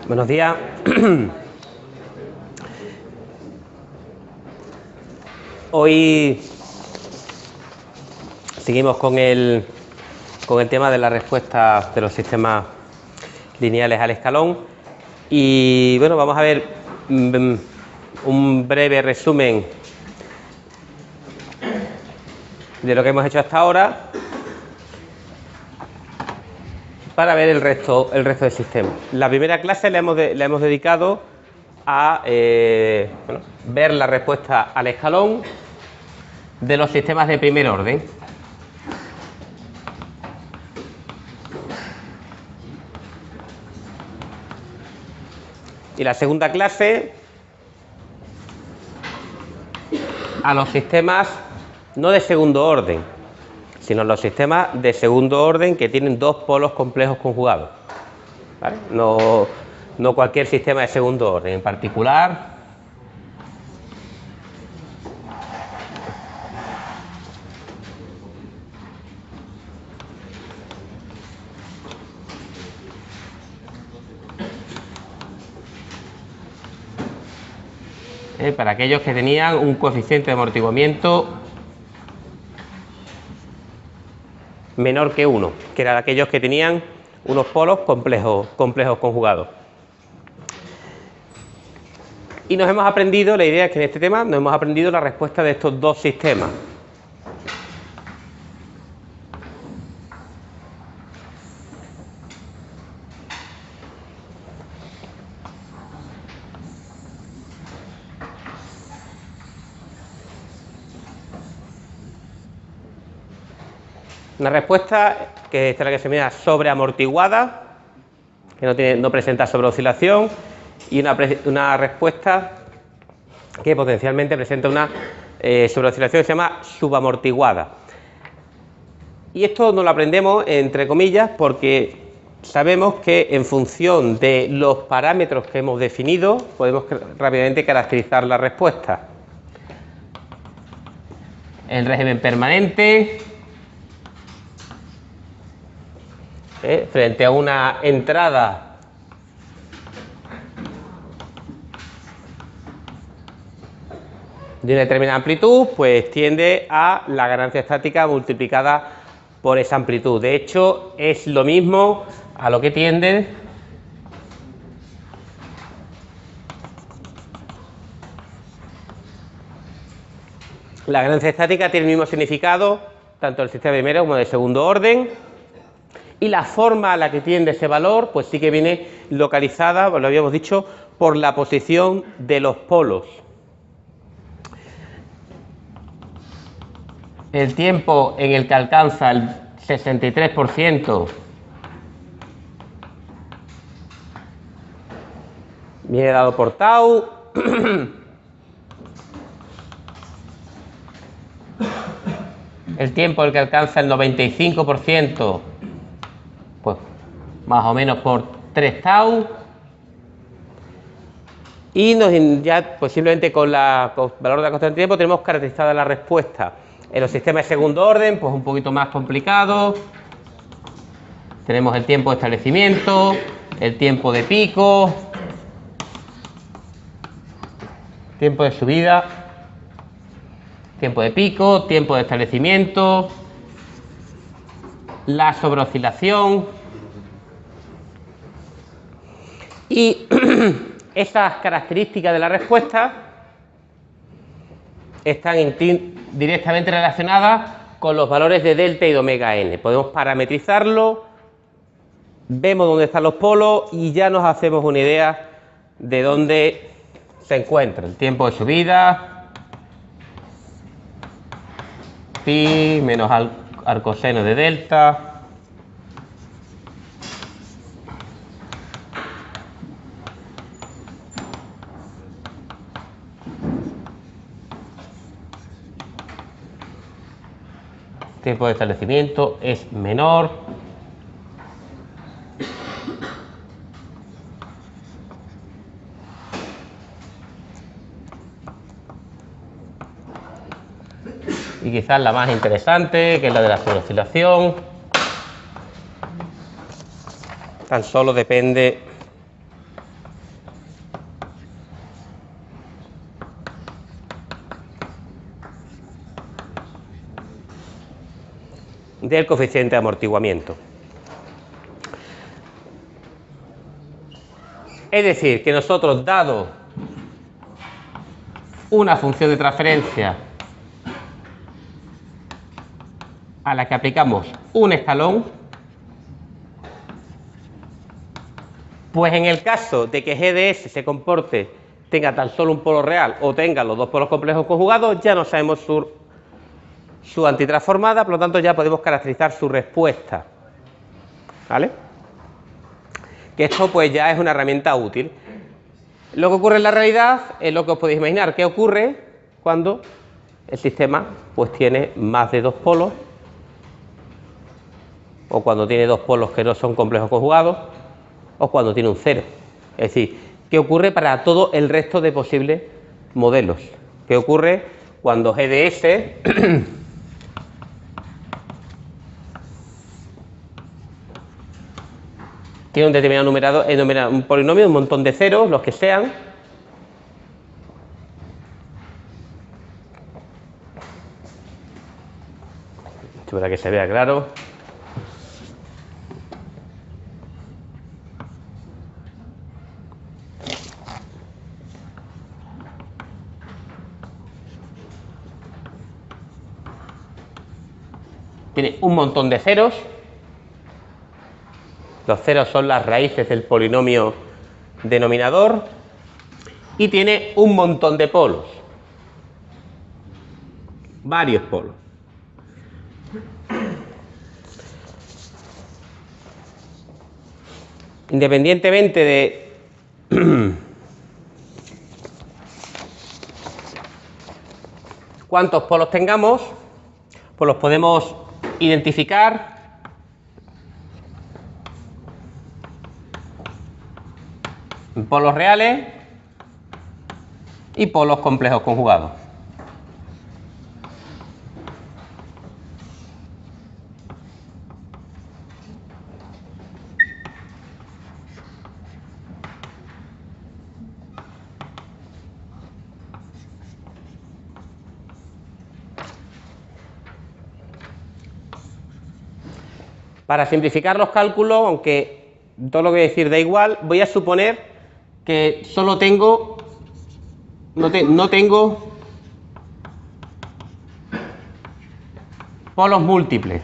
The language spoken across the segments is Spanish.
Buenos días. Hoy seguimos con el tema de la respuesta de los sistemas lineales al escalón y bueno, vamos a ver un breve resumen de lo que hemos hecho hasta ahora para ver el resto del sistema. La primera clase la hemos dedicado a ver la respuesta al escalón de los sistemas de primer orden. Y la segunda clase a los sistemas no de segundo orden, sino los sistemas de segundo orden que tienen dos polos complejos conjugados, ¿vale? No cualquier sistema de segundo orden, en particular para aquellos que tenían un coeficiente de amortiguamiento menor que 1, que eran aquellos que tenían unos polos complejos conjugados. Y nos hemos aprendido, la idea es que en este tema nos hemos aprendido la respuesta de estos dos sistemas. Una respuesta que esta es la que se llama sobreamortiguada, que no presenta sobreoscilación, y una respuesta que potencialmente presenta una sobreoscilación que se llama subamortiguada. Y esto nos lo aprendemos entre comillas porque sabemos que en función de los parámetros que hemos definido podemos rápidamente caracterizar la respuesta. El régimen permanente frente a una entrada de una determinada amplitud, pues tiende a la ganancia estática multiplicada por esa amplitud. De hecho, es lo mismo a lo que tiende la ganancia estática. Tiene el mismo significado tanto del sistema de primero como de segundo orden. Y la forma a la que tiende ese valor, pues sí que viene localizada, pues lo habíamos dicho, por la posición de los polos. El tiempo en el que alcanza el 63% viene dado por tau. El tiempo en el que alcanza el 95%, pues más o menos por 3 tau. Y ya pues simplemente con el valor de la constante de tiempo tenemos caracterizada la respuesta. En los sistemas de segundo orden, pues un poquito más complicado. Tenemos el tiempo de establecimiento, el tiempo de pico, tiempo de subida, tiempo de pico, tiempo de establecimiento, la sobreoscilación. Y esas características de la respuesta están directamente relacionadas con los valores de delta y de omega n. Podemos parametrizarlo, vemos dónde están los polos y ya nos hacemos una idea de dónde se encuentra el tiempo de subida, pi menos arcoseno de delta, tiempo de establecimiento es menor. Y quizás la más interesante, que es la de la sobreoscilación. Tan solo depende del coeficiente de amortiguamiento. Es decir, que nosotros, dado una función de transferencia a la que aplicamos un escalón, pues en el caso de que G de S se comporte, tenga tan solo un polo real o tenga los dos polos complejos conjugados, ya no sabemos su antitransformada, por lo tanto ya podemos caracterizar su respuesta. ¿Vale? Que esto pues ya es una herramienta útil. Lo que ocurre en la realidad es lo que os podéis imaginar. ¿Qué ocurre cuando el sistema pues tiene más de dos polos? O cuando tiene dos polos que no son complejos conjugados, o cuando tiene un cero. Es decir, ¿qué ocurre para todo el resto de posibles modelos? ¿Qué ocurre cuando G de S tiene un determinado numerador, un polinomio, un montón de ceros, los que sean? Esto para que se vea claro. Tiene un montón de ceros. Los ceros son las raíces del polinomio denominador. Y tiene un montón de polos. Varios polos. Independientemente de cuántos polos tengamos, pues los podemos identificar en polos reales y polos complejos conjugados. Para simplificar los cálculos, aunque todo lo que voy a decir da igual, voy a suponer que solo tengo, no tengo polos múltiples.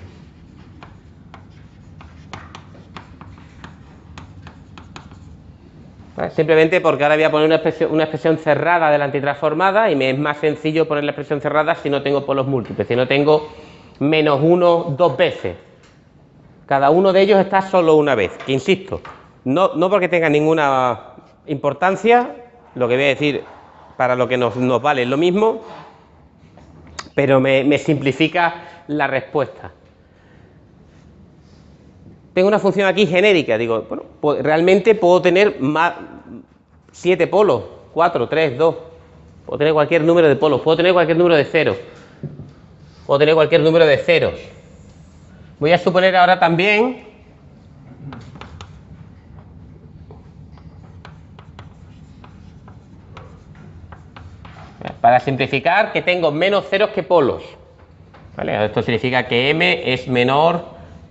¿Vale? Simplemente porque ahora voy a poner una expresión cerrada de la antitransformada y me es más sencillo poner la expresión cerrada si no tengo polos múltiples, si no tengo menos uno dos veces. Cada uno de ellos está solo una vez, que insisto, no porque tenga ninguna importancia, lo que voy a decir para lo que nos vale es lo mismo, pero me simplifica la respuesta. Tengo una función aquí genérica, digo, bueno, pues realmente puedo tener más 7 polos, 4, 3, 2, puedo tener cualquier número de polos, puedo tener cualquier número de ceros, puedo tener cualquier número de ceros. Voy a suponer ahora también para simplificar que tengo menos ceros que polos. ¿Vale? Esto significa que m es menor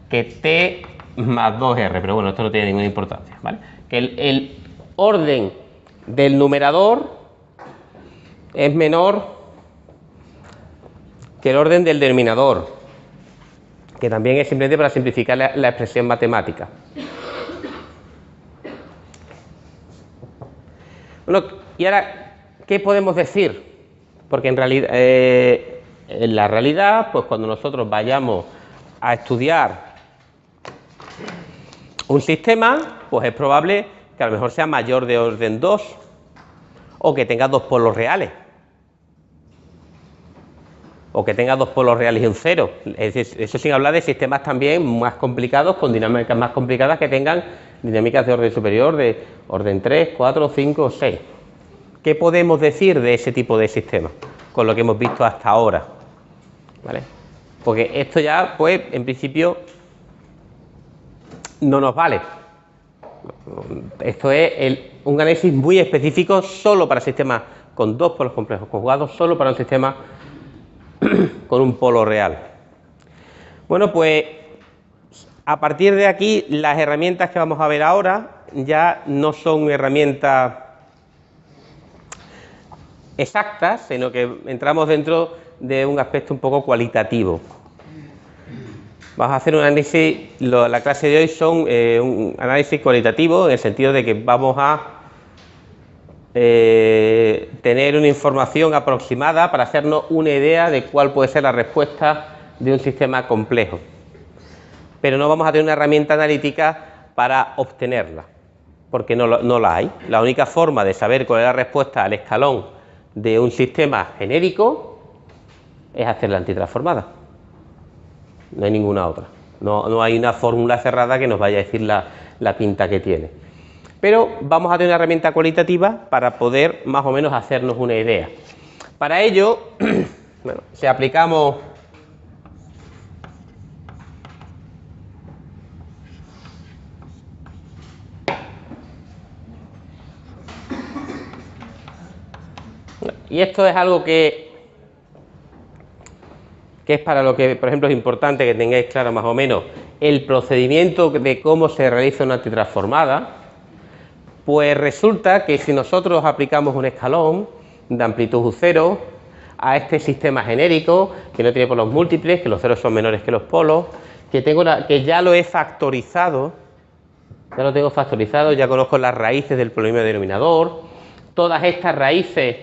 que t más 2r, pero bueno, esto no tiene ninguna importancia. ¿Vale? Que el orden del numerador es menor que el orden del denominador, que también es simplemente para simplificar la expresión matemática. Bueno, y ahora, ¿qué podemos decir? Porque en realidad, en la realidad, pues cuando nosotros vayamos a estudiar un sistema, pues es probable que a lo mejor sea mayor de orden 2 o que tenga dos polos reales. O que tenga dos polos reales y un cero. Es decir, eso sin hablar de sistemas también más complicados, con dinámicas más complicadas, que tengan dinámicas de orden superior, de orden 3, 4, 5 o 6. ¿Qué podemos decir de ese tipo de sistemas? Con lo que hemos visto hasta ahora. ¿Vale? Porque esto ya, pues, en principio, no nos vale. Esto es un análisis muy específico solo para sistemas con dos polos complejos conjugados, solo para un sistema con un polo real. Bueno, pues A partir de aquí, las herramientas que vamos a ver ahora ya no son herramientas exactas, sino que entramos dentro de un aspecto un poco cualitativo. Vamos a hacer un análisis, la clase de hoy son un análisis cualitativo, en el sentido de que vamos a tener una información aproximada para hacernos una idea de cuál puede ser la respuesta de un sistema complejo. Pero no vamos a tener una herramienta analítica para obtenerla, porque no la hay. La única forma de saber cuál es la respuesta al escalón de un sistema genérico es hacer la antitransformada. No hay ninguna otra. No hay una fórmula cerrada que nos vaya a decir la pinta que tiene. Pero vamos a tener una herramienta cualitativa para poder más o menos hacernos una idea. Para ello, bueno, si aplicamos y esto es algo que es para lo que, por ejemplo, es importante que tengáis claro más o menos el procedimiento de cómo se realiza una antitransformada. Pues resulta que si nosotros aplicamos un escalón de amplitud U0 a este sistema genérico, que no tiene polos múltiples, que los ceros son menores que los polos, que ya lo he factorizado, ya lo tengo factorizado, ya conozco las raíces del polinomio denominador, todas estas raíces,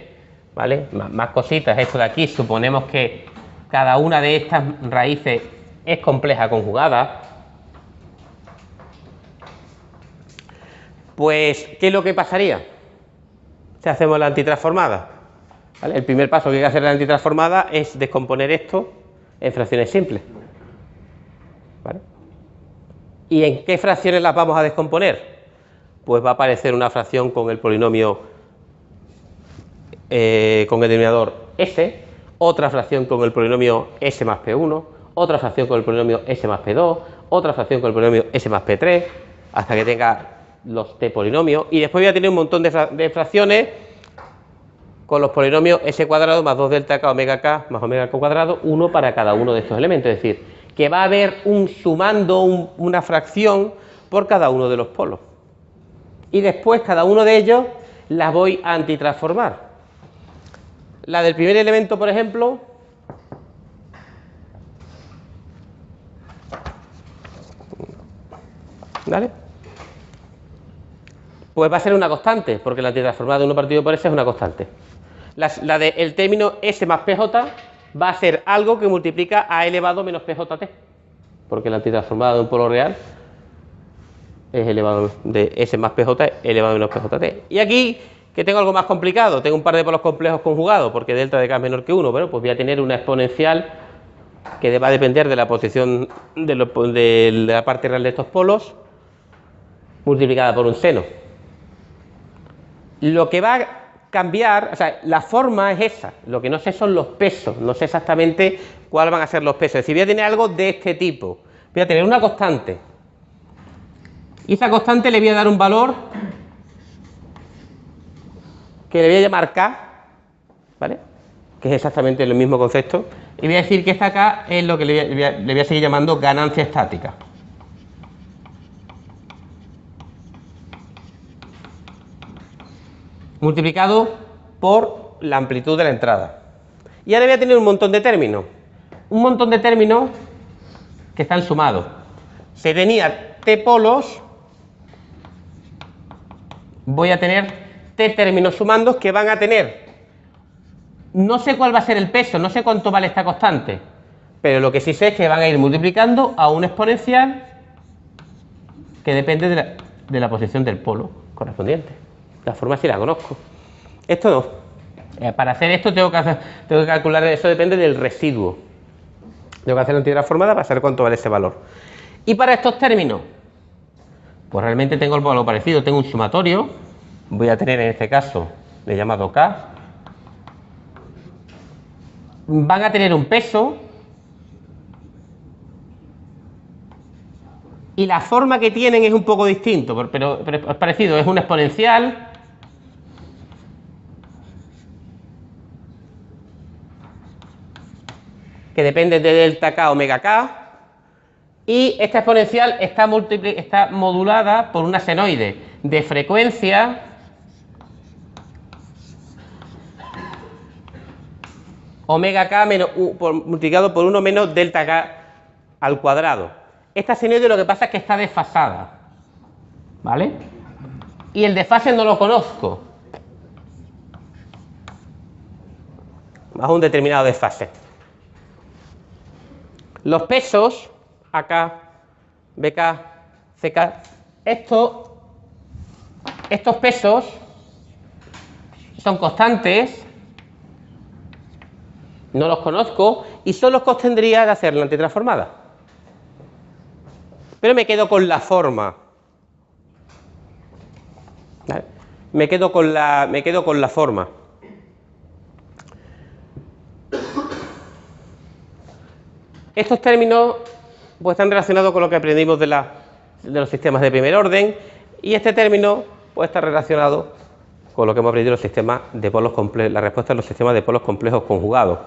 ¿vale? Más cositas, esto de aquí, suponemos que cada una de estas raíces es compleja conjugada. Pues, ¿qué es lo que pasaría si hacemos la antitransformada? ¿Vale? El primer paso que hay que hacer en la antitransformada es descomponer esto en fracciones simples. ¿Vale? ¿Y en qué fracciones las vamos a descomponer? Pues va a aparecer una fracción con el polinomio, con el denominador s, otra fracción con el polinomio s más p1, otra fracción con el polinomio s más p2, otra fracción con el polinomio s más p3, hasta que tenga los t polinomios, y después voy a tener un montón de fracciones con los polinomios s cuadrado más 2 delta k omega k más omega k cuadrado, uno para cada uno de estos elementos, es decir, que va a haber sumando una fracción por cada uno de los polos. Y después cada uno de ellos las voy a antitransformar. La del primer elemento, por ejemplo, ¿vale? Pues va a ser una constante, porque la antitransformada de 1 partido por s es una constante. La del término s más pj va a ser algo que multiplica a elevado menos pjt, porque la antitransformada de un polo real es elevado de s más pj elevado menos pjt. Y aquí, que tengo algo más complicado, tengo un par de polos complejos conjugados, porque delta de k es menor que 1, bueno, pues voy a tener una exponencial que va a depender de la posición de la parte real de estos polos, multiplicada por un seno. Lo que va a cambiar, o sea, la forma es esa, lo que no sé son los pesos, no sé exactamente cuáles van a ser los pesos. Es decir, voy a tener algo de este tipo, voy a tener una constante, y esa constante le voy a dar un valor que le voy a llamar k, ¿vale? Que es exactamente el mismo concepto, y voy a decir que esta k es lo que le voy a seguir llamando ganancia estática. Multiplicado por la amplitud de la entrada. Y ahora voy a tener un montón de términos que están sumados. Si tenía t polos, voy a tener t términos sumandos que van a tener, no sé cuál va a ser el peso, no sé cuánto vale esta constante, pero lo que sí sé es que van a ir multiplicando a un exponencial que depende de la posición del polo correspondiente. La forma sí la conozco. Esto no. Para hacer esto tengo que calcular, eso depende del residuo. Tengo que hacer la antitransformada para saber cuánto vale ese valor. Y para estos términos, pues realmente tengo algo parecido. Tengo un sumatorio. Voy a tener en este caso, le he llamado K. Van a tener un peso. Y la forma que tienen es un poco distinto, pero es parecido. Es un exponencial. Que depende de delta K omega K, Y esta exponencial está modulada por una senoide de frecuencia omega k multiplicado por 1 menos delta k al cuadrado. Esta senoide lo que pasa es que está desfasada, ¿vale? Y el desfase no lo conozco, bajo un determinado desfase. Los pesos, AK, BK, CK, estos pesos son constantes, no los conozco y son los que obtendría de hacer la antitransformada. Pero me quedo con la forma. ¿Vale? Me quedo con la forma. Estos términos pues, están relacionados con lo que aprendimos de los sistemas de primer orden, y este término pues, está relacionado con lo que hemos aprendido de los sistemas de polos complejos, la respuesta a los sistemas de polos complejos conjugados.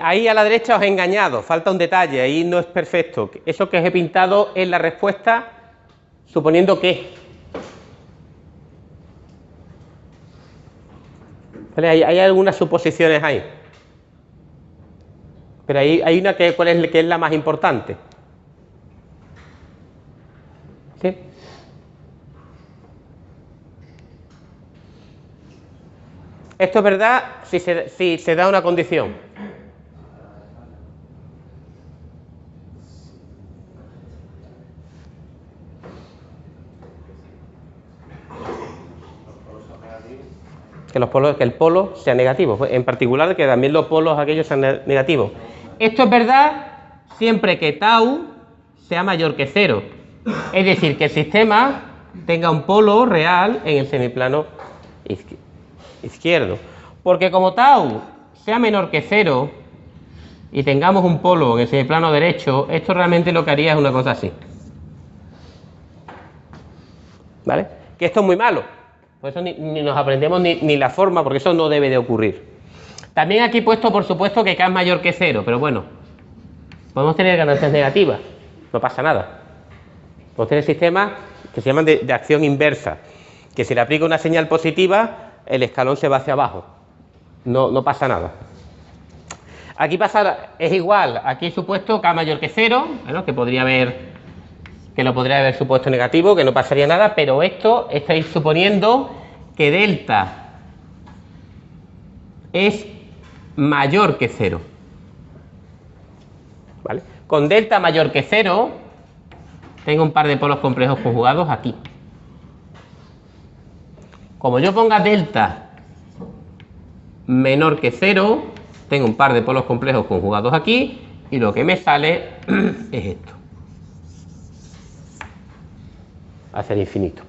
Ahí a la derecha os he engañado, falta un detalle, ahí no es perfecto. Eso que os he pintado es la respuesta suponiendo que. ¿Vale? Hay algunas suposiciones ahí. Pero hay una que es la más importante. ¿Sí? Esto es verdad si se da una condición. Que el polo sea negativo, en particular que también los polos aquellos sean negativos. Esto es verdad siempre que tau sea mayor que 0, es decir, que el sistema tenga un polo real en el semiplano izquierdo, porque como tau sea menor que 0 y tengamos un polo en el semiplano derecho, esto realmente lo que haría es una cosa así, ¿vale? Que esto es muy malo. Por eso ni nos aprendemos ni la forma, porque eso no debe de ocurrir. También aquí he puesto, por supuesto, que K es mayor que 0, pero bueno, podemos tener ganancias negativas, no pasa nada. Podemos tener sistemas que se llaman de acción inversa, que si le aplico una señal positiva, el escalón se va hacia abajo, no pasa nada. Aquí es igual, aquí he supuesto K mayor que 0, bueno, que lo podría haber supuesto negativo, que no pasaría nada, pero esto estáis suponiendo que delta es mayor que 0. ¿Vale? Con delta mayor que 0, tengo un par de polos complejos conjugados aquí. Como yo ponga delta menor que 0, tengo un par de polos complejos conjugados aquí, y lo que me sale es esto. Hacia el infinito.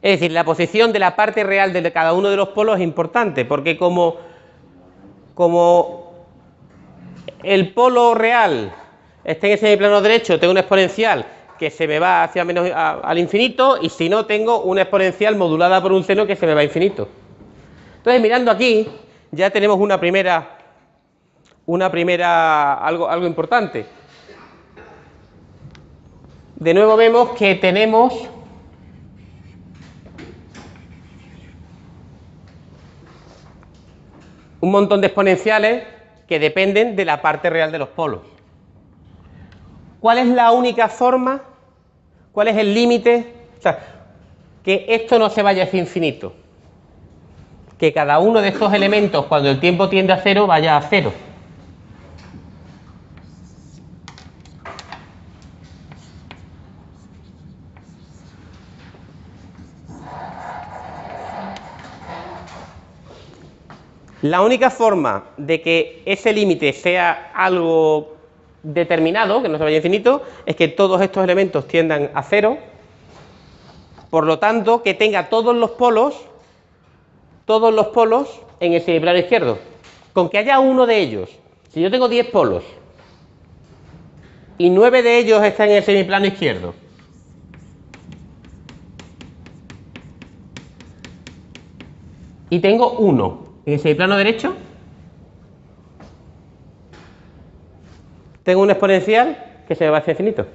Es decir, la posición de la parte real de cada uno de los polos es importante, porque como el polo real está en ese semiplano derecho, tengo una exponencial que se me va hacia menos al infinito, y si no, tengo una exponencial modulada por un seno que se me va a infinito. Entonces, mirando aquí, ya tenemos algo importante. De nuevo vemos que tenemos un montón de exponenciales que dependen de la parte real de los polos. ¿Cuál es la única forma? ¿Cuál es el límite? O sea, que esto no se vaya hacia infinito. Que cada uno de estos elementos, cuando el tiempo tiende a 0, vaya a 0. La única forma de que ese límite sea algo determinado, que no se vaya a infinito, es que todos estos elementos tiendan a 0, por lo tanto, que tenga todos los polos en el semiplano izquierdo. Con que haya uno de ellos, si yo tengo 10 polos y 9 de ellos están en el semiplano izquierdo, y tengo uno en el semiplano derecho, tengo un exponencial que se me va hacia infinito.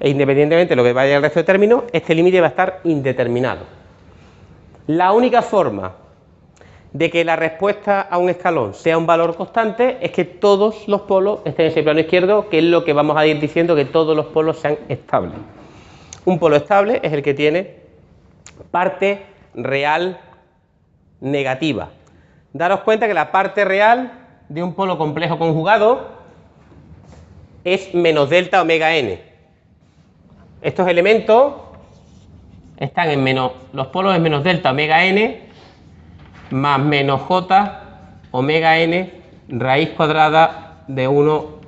E independientemente de lo que vaya el resto de términos, este límite va a estar indeterminado. La única forma de que la respuesta a un escalón sea un valor constante es que todos los polos estén en ese plano izquierdo, que es lo que vamos a ir diciendo, que todos los polos sean estables. Un polo estable es el que tiene parte real negativa. Daros cuenta que la parte real de un polo complejo conjugado es menos delta omega n. Estos elementos están en menos, los polos en menos delta omega n más menos j omega n raíz cuadrada de 1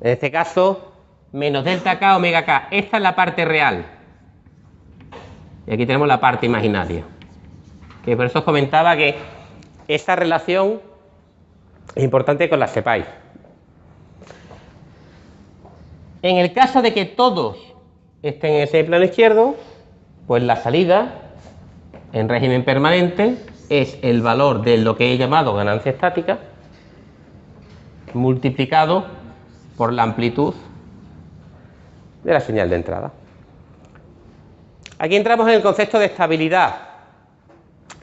en este caso menos delta k omega k. Esta es la parte real y aquí tenemos la parte imaginaria, que por eso os comentaba que esta relación es importante que os la sepáis. En el caso de que todos estén en ese plano izquierdo, pues la salida en régimen permanente es el valor de lo que he llamado ganancia estática multiplicado por la amplitud de la señal de entrada. Aquí entramos en el concepto de estabilidad.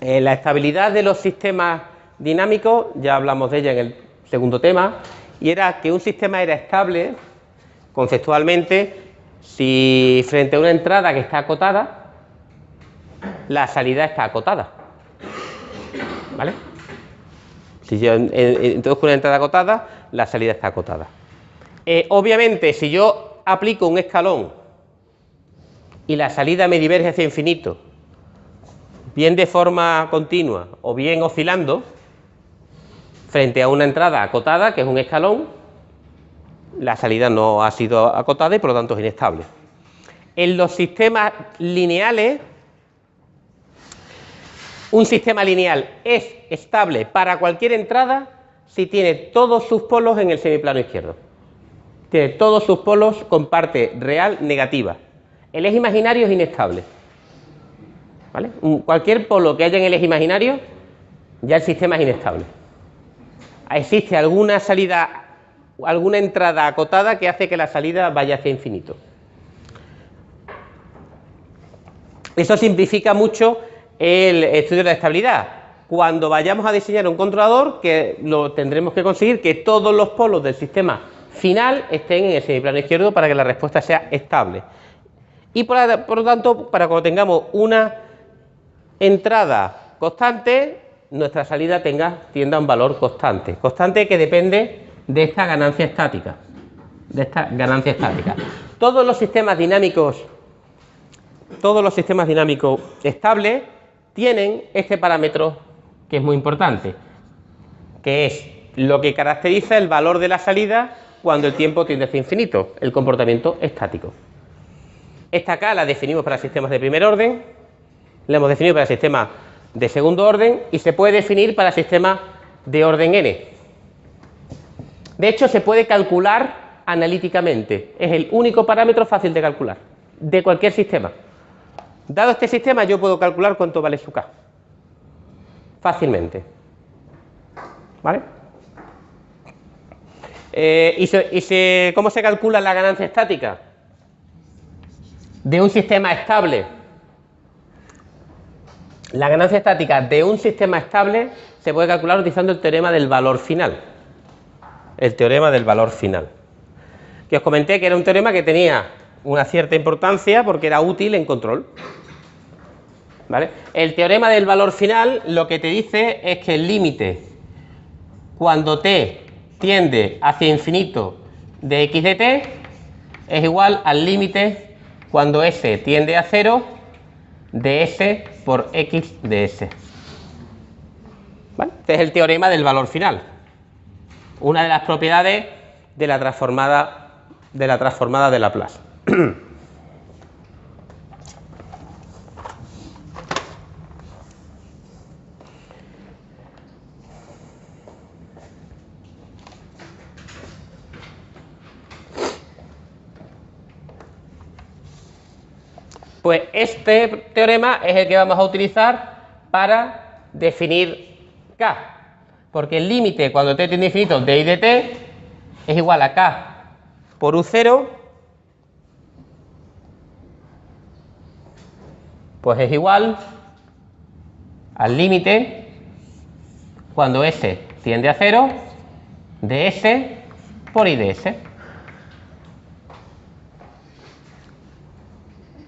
La estabilidad de los sistemas dinámicos, ya hablamos de ella en el segundo tema, y era que un sistema era estable conceptualmente si frente a una entrada que está acotada, la salida está acotada. ¿Vale? Si yo introduzco una entrada acotada, la salida está acotada. Obviamente, si yo aplico un escalón y la salida me diverge hacia infinito, bien de forma continua o bien oscilando, frente a una entrada acotada, que es un escalón, la salida no ha sido acotada y por lo tanto es inestable. En los sistemas lineales, un sistema lineal es estable para cualquier entrada si tiene todos sus polos en el semiplano izquierdo. Tiene todos sus polos con parte real negativa. El eje imaginario es inestable. ¿Vale? Cualquier polo que haya en el eje imaginario, ya el sistema es inestable. Existe alguna salida, alguna entrada acotada que hace que la salida vaya hacia infinito. Eso simplifica mucho el estudio de la estabilidad. Cuando vayamos a diseñar un controlador, que lo tendremos que conseguir que todos los polos del sistema final estén en el semiplano izquierdo para que la respuesta sea estable. Y por lo tanto, para cuando tengamos una entrada constante, nuestra salida tienda a un valor constante. Constante que depende de esta ganancia estática. Todos los sistemas dinámicos estables tienen este parámetro que es muy importante, que es lo que caracteriza el valor de la salida cuando el tiempo tiende hacia infinito, el comportamiento estático. Esta K la definimos para sistemas de primer orden, la hemos definido para sistemas de segundo orden y se puede definir para sistemas de orden n. De hecho, se puede calcular analíticamente. Es el único parámetro fácil de calcular de cualquier sistema. Dado este sistema, yo puedo calcular cuánto vale su K. Fácilmente. ¿Vale? ¿Cómo se calcula la ganancia estática de un sistema estable? La ganancia estática de un sistema estable se puede calcular utilizando el teorema del valor final. El teorema del valor final. Que os comenté que era un teorema que tenía una cierta importancia porque era útil en control. ¿Vale? El teorema del valor final lo que te dice es que el límite cuando t tiende hacia infinito de x de t es igual al límite cuando s tiende a 0 de s por x de s. ¿Vale? Este es el teorema del valor final. Una de las propiedades de la transformada de Laplace. Pues este teorema es el que vamos a utilizar para definir K, porque el límite cuando t tiende a infinito de I de t es igual a K por U0, pues es igual al límite cuando S tiende a 0 de S por I de S.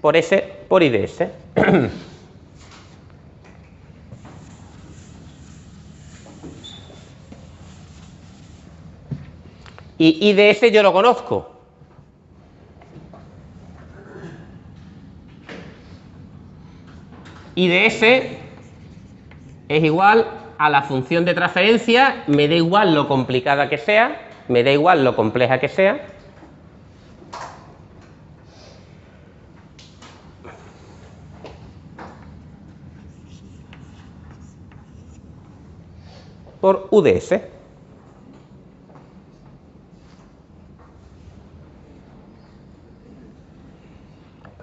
Por S por I de S. Y I de S yo lo conozco. I de S es igual a la función de transferencia, me da igual lo complicada que sea, me da igual lo compleja que sea, por U de S.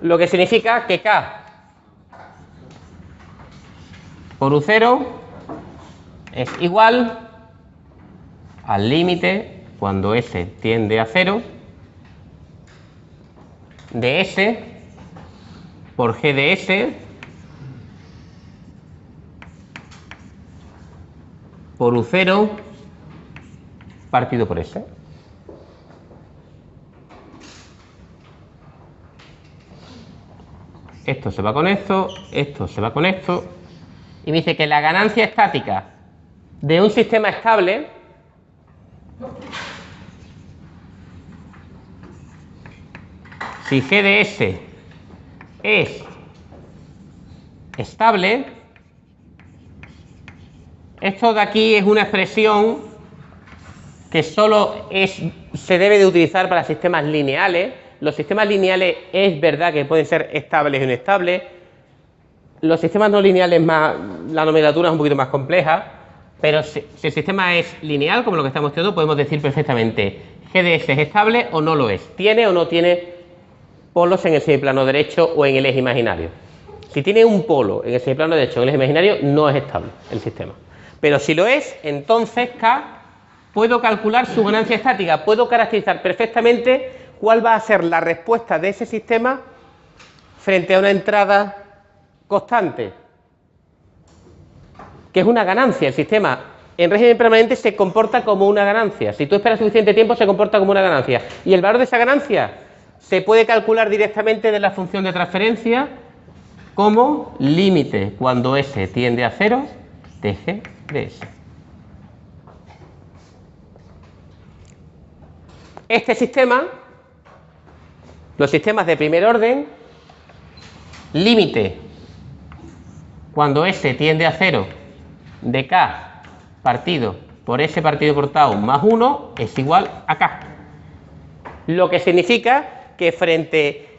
Lo que significa que K por U0 es igual al límite cuando S tiende a 0 de S por G de S por U0 partido por S. Esto se va con esto se va con esto, y me dice que la ganancia estática de un sistema estable si G de S es estable, esto de aquí es una expresión que solo se debe de utilizar para sistemas lineales. Los sistemas lineales es verdad que pueden ser estables o inestables. Los sistemas no lineales la nomenclatura es un poquito más compleja, pero si el sistema es lineal, como lo que estamos estudiando, podemos decir perfectamente G de S es estable o no lo es, tiene o no tiene polos en el semiplano derecho o en el eje imaginario. Si tiene un polo en el semiplano derecho o en el eje imaginario, no es estable el sistema. Pero si lo es, entonces K puedo calcular su ganancia estática, puedo caracterizar perfectamente cuál va a ser la respuesta de ese sistema frente a una entrada constante, que es una ganancia. El sistema en régimen permanente se comporta como una ganancia. Si tú esperas suficiente tiempo, se comporta como una ganancia. Y el valor de esa ganancia se puede calcular directamente de la función de transferencia como límite cuando S tiende a 0 de G de S. Este sistema, los sistemas de primer orden, límite cuando S tiende a 0 de K partido por S partido por tau más 1 es igual a K. Lo que significa que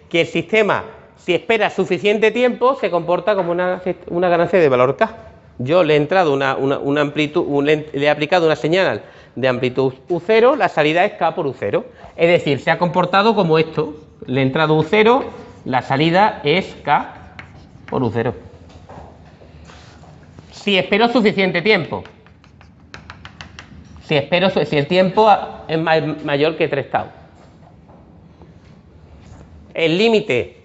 que el sistema, si espera suficiente tiempo, se comporta como una ganancia de valor K. Yo le he entrado una amplitud, le he aplicado una señal de amplitud U0, la salida es K por U0. Es decir, se ha comportado como esto. Le he entrado U0, la salida es K por U0. Si espero suficiente tiempo. Si el tiempo es mayor que 3 tau. El límite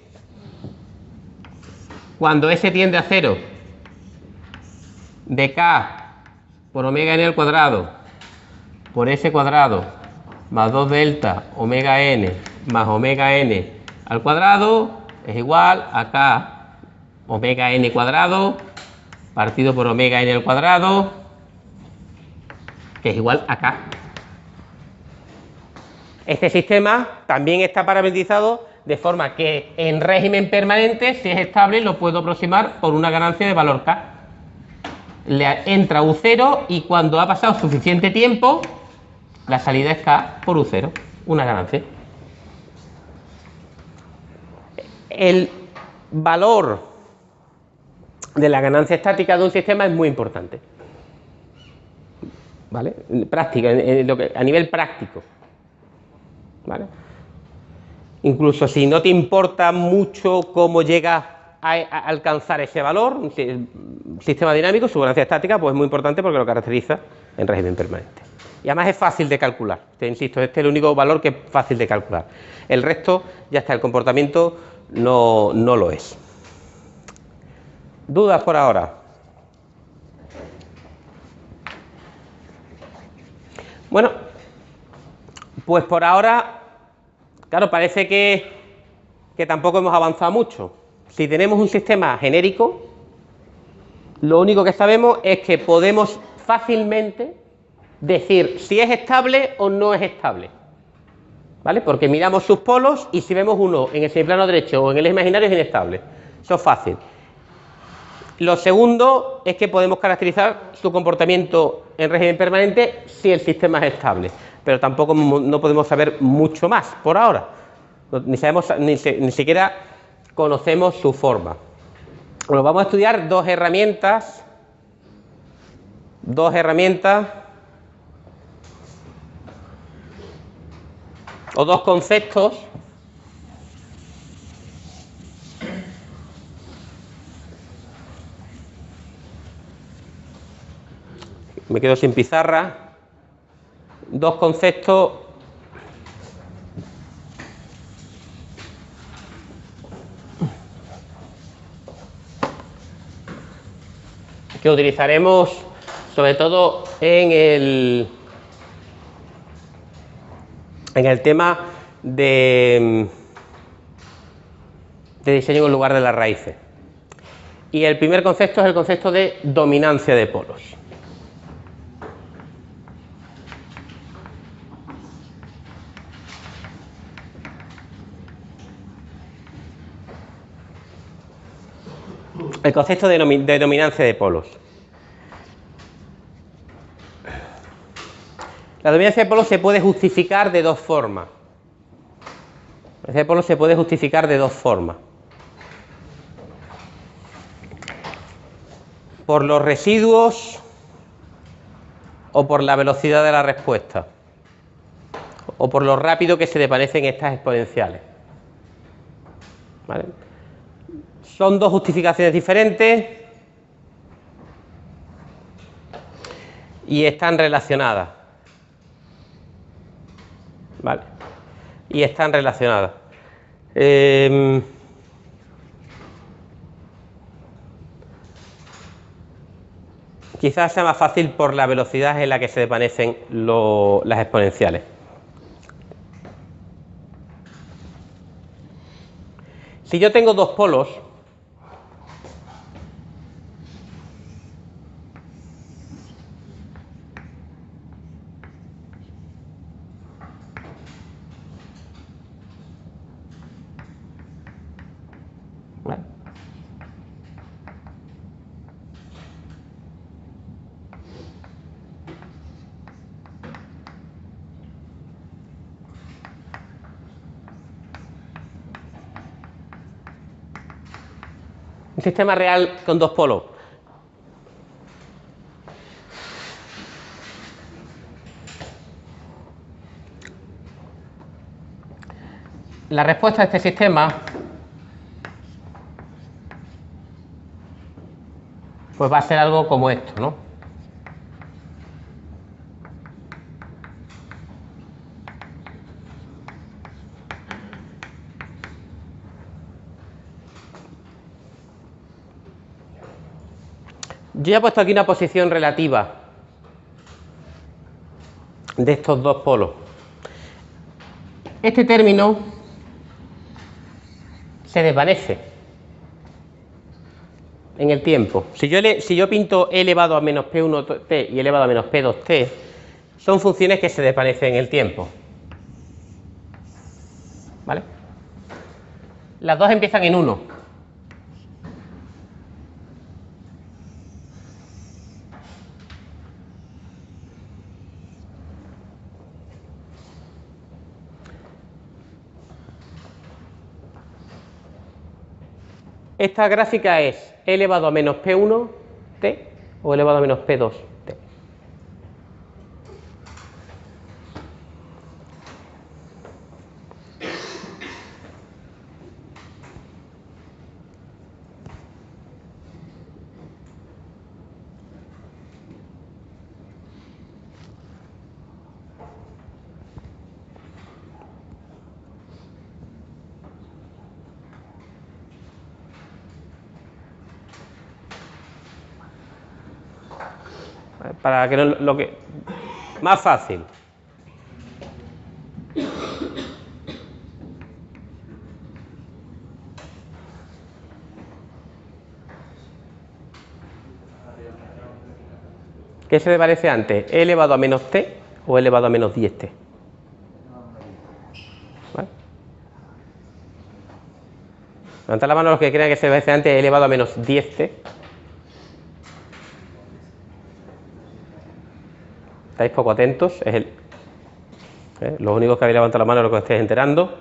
cuando S tiende a 0 de K por omega n al cuadrado por S cuadrado más 2 delta omega n más omega n al cuadrado es igual a K omega n cuadrado partido por omega n al cuadrado, que es igual a K. Este sistema también está parametrizado de forma que en régimen permanente, si es estable, lo puedo aproximar por una ganancia de valor K. Le entra U0 y cuando ha pasado suficiente tiempo, la salida es K por U0, una ganancia. El valor de la ganancia estática de un sistema es muy importante, ¿vale? Práctica, a nivel práctico, ¿vale? incluso si no te importa mucho cómo llegas a alcanzar ese valor, un sistema dinámico, su ganancia estática, pues es muy importante porque lo caracteriza en régimen permanente. Y además es fácil de calcular. Te insisto, este es el único valor que es fácil de calcular. El resto, ya está, el comportamiento no lo es. ¿Dudas por ahora? Bueno, pues por ahora, claro, parece que tampoco hemos avanzado mucho. Si tenemos un sistema genérico, lo único que sabemos es que podemos fácilmente decir si es estable o no es estable, ¿vale? Porque miramos sus polos y si vemos uno en el semiplano derecho o en el eje imaginario es inestable. Eso es fácil. Lo segundo es que podemos caracterizar su comportamiento en régimen permanente si el sistema es estable, pero tampoco no podemos saber mucho más por ahora. Ni siquiera conocemos su forma. Bueno, vamos a estudiar dos herramientas o dos conceptos me quedo sin pizarra, dos conceptos que utilizaremos sobre todo en el tema de diseño en lugar de las raíces. Y el primer concepto es el concepto de dominancia de polos. El concepto de dominancia de polos. La dominancia de polos se puede justificar de dos formas. La dominancia de polos se puede justificar de dos formas. Por los residuos o por la velocidad de la respuesta. O por lo rápido que se desvanecen estas exponenciales. ¿Vale? Son dos justificaciones diferentes y están relacionadas. ¿Vale? Y están relacionadas. Quizás sea más fácil por la velocidad en la que se desvanecen las exponenciales. Si yo tengo dos polos, ¿vale? Un sistema real con dos polos. La respuesta a este sistema pues va a ser algo como esto, ¿no? Yo ya he puesto aquí una posición relativa de estos dos polos. Este término se desvanece en el tiempo. Si yo pinto e elevado a menos P1t y elevado a menos P2t, son funciones que se desvanecen en el tiempo. ¿Vale? Las dos empiezan en 1. Esta gráfica es e elevado a menos P1t o elevado a menos P2t. Para que no, lo que más fácil. ¿Qué se le parece antes? ¿E elevado a menos t o e elevado a menos 10t? ¿Vale? Levantad la mano los que crean que se le parece antes e elevado a menos 10t. Estáis poco atentos. Es los únicos que habéis levantado la mano es lo que os estáis enterando.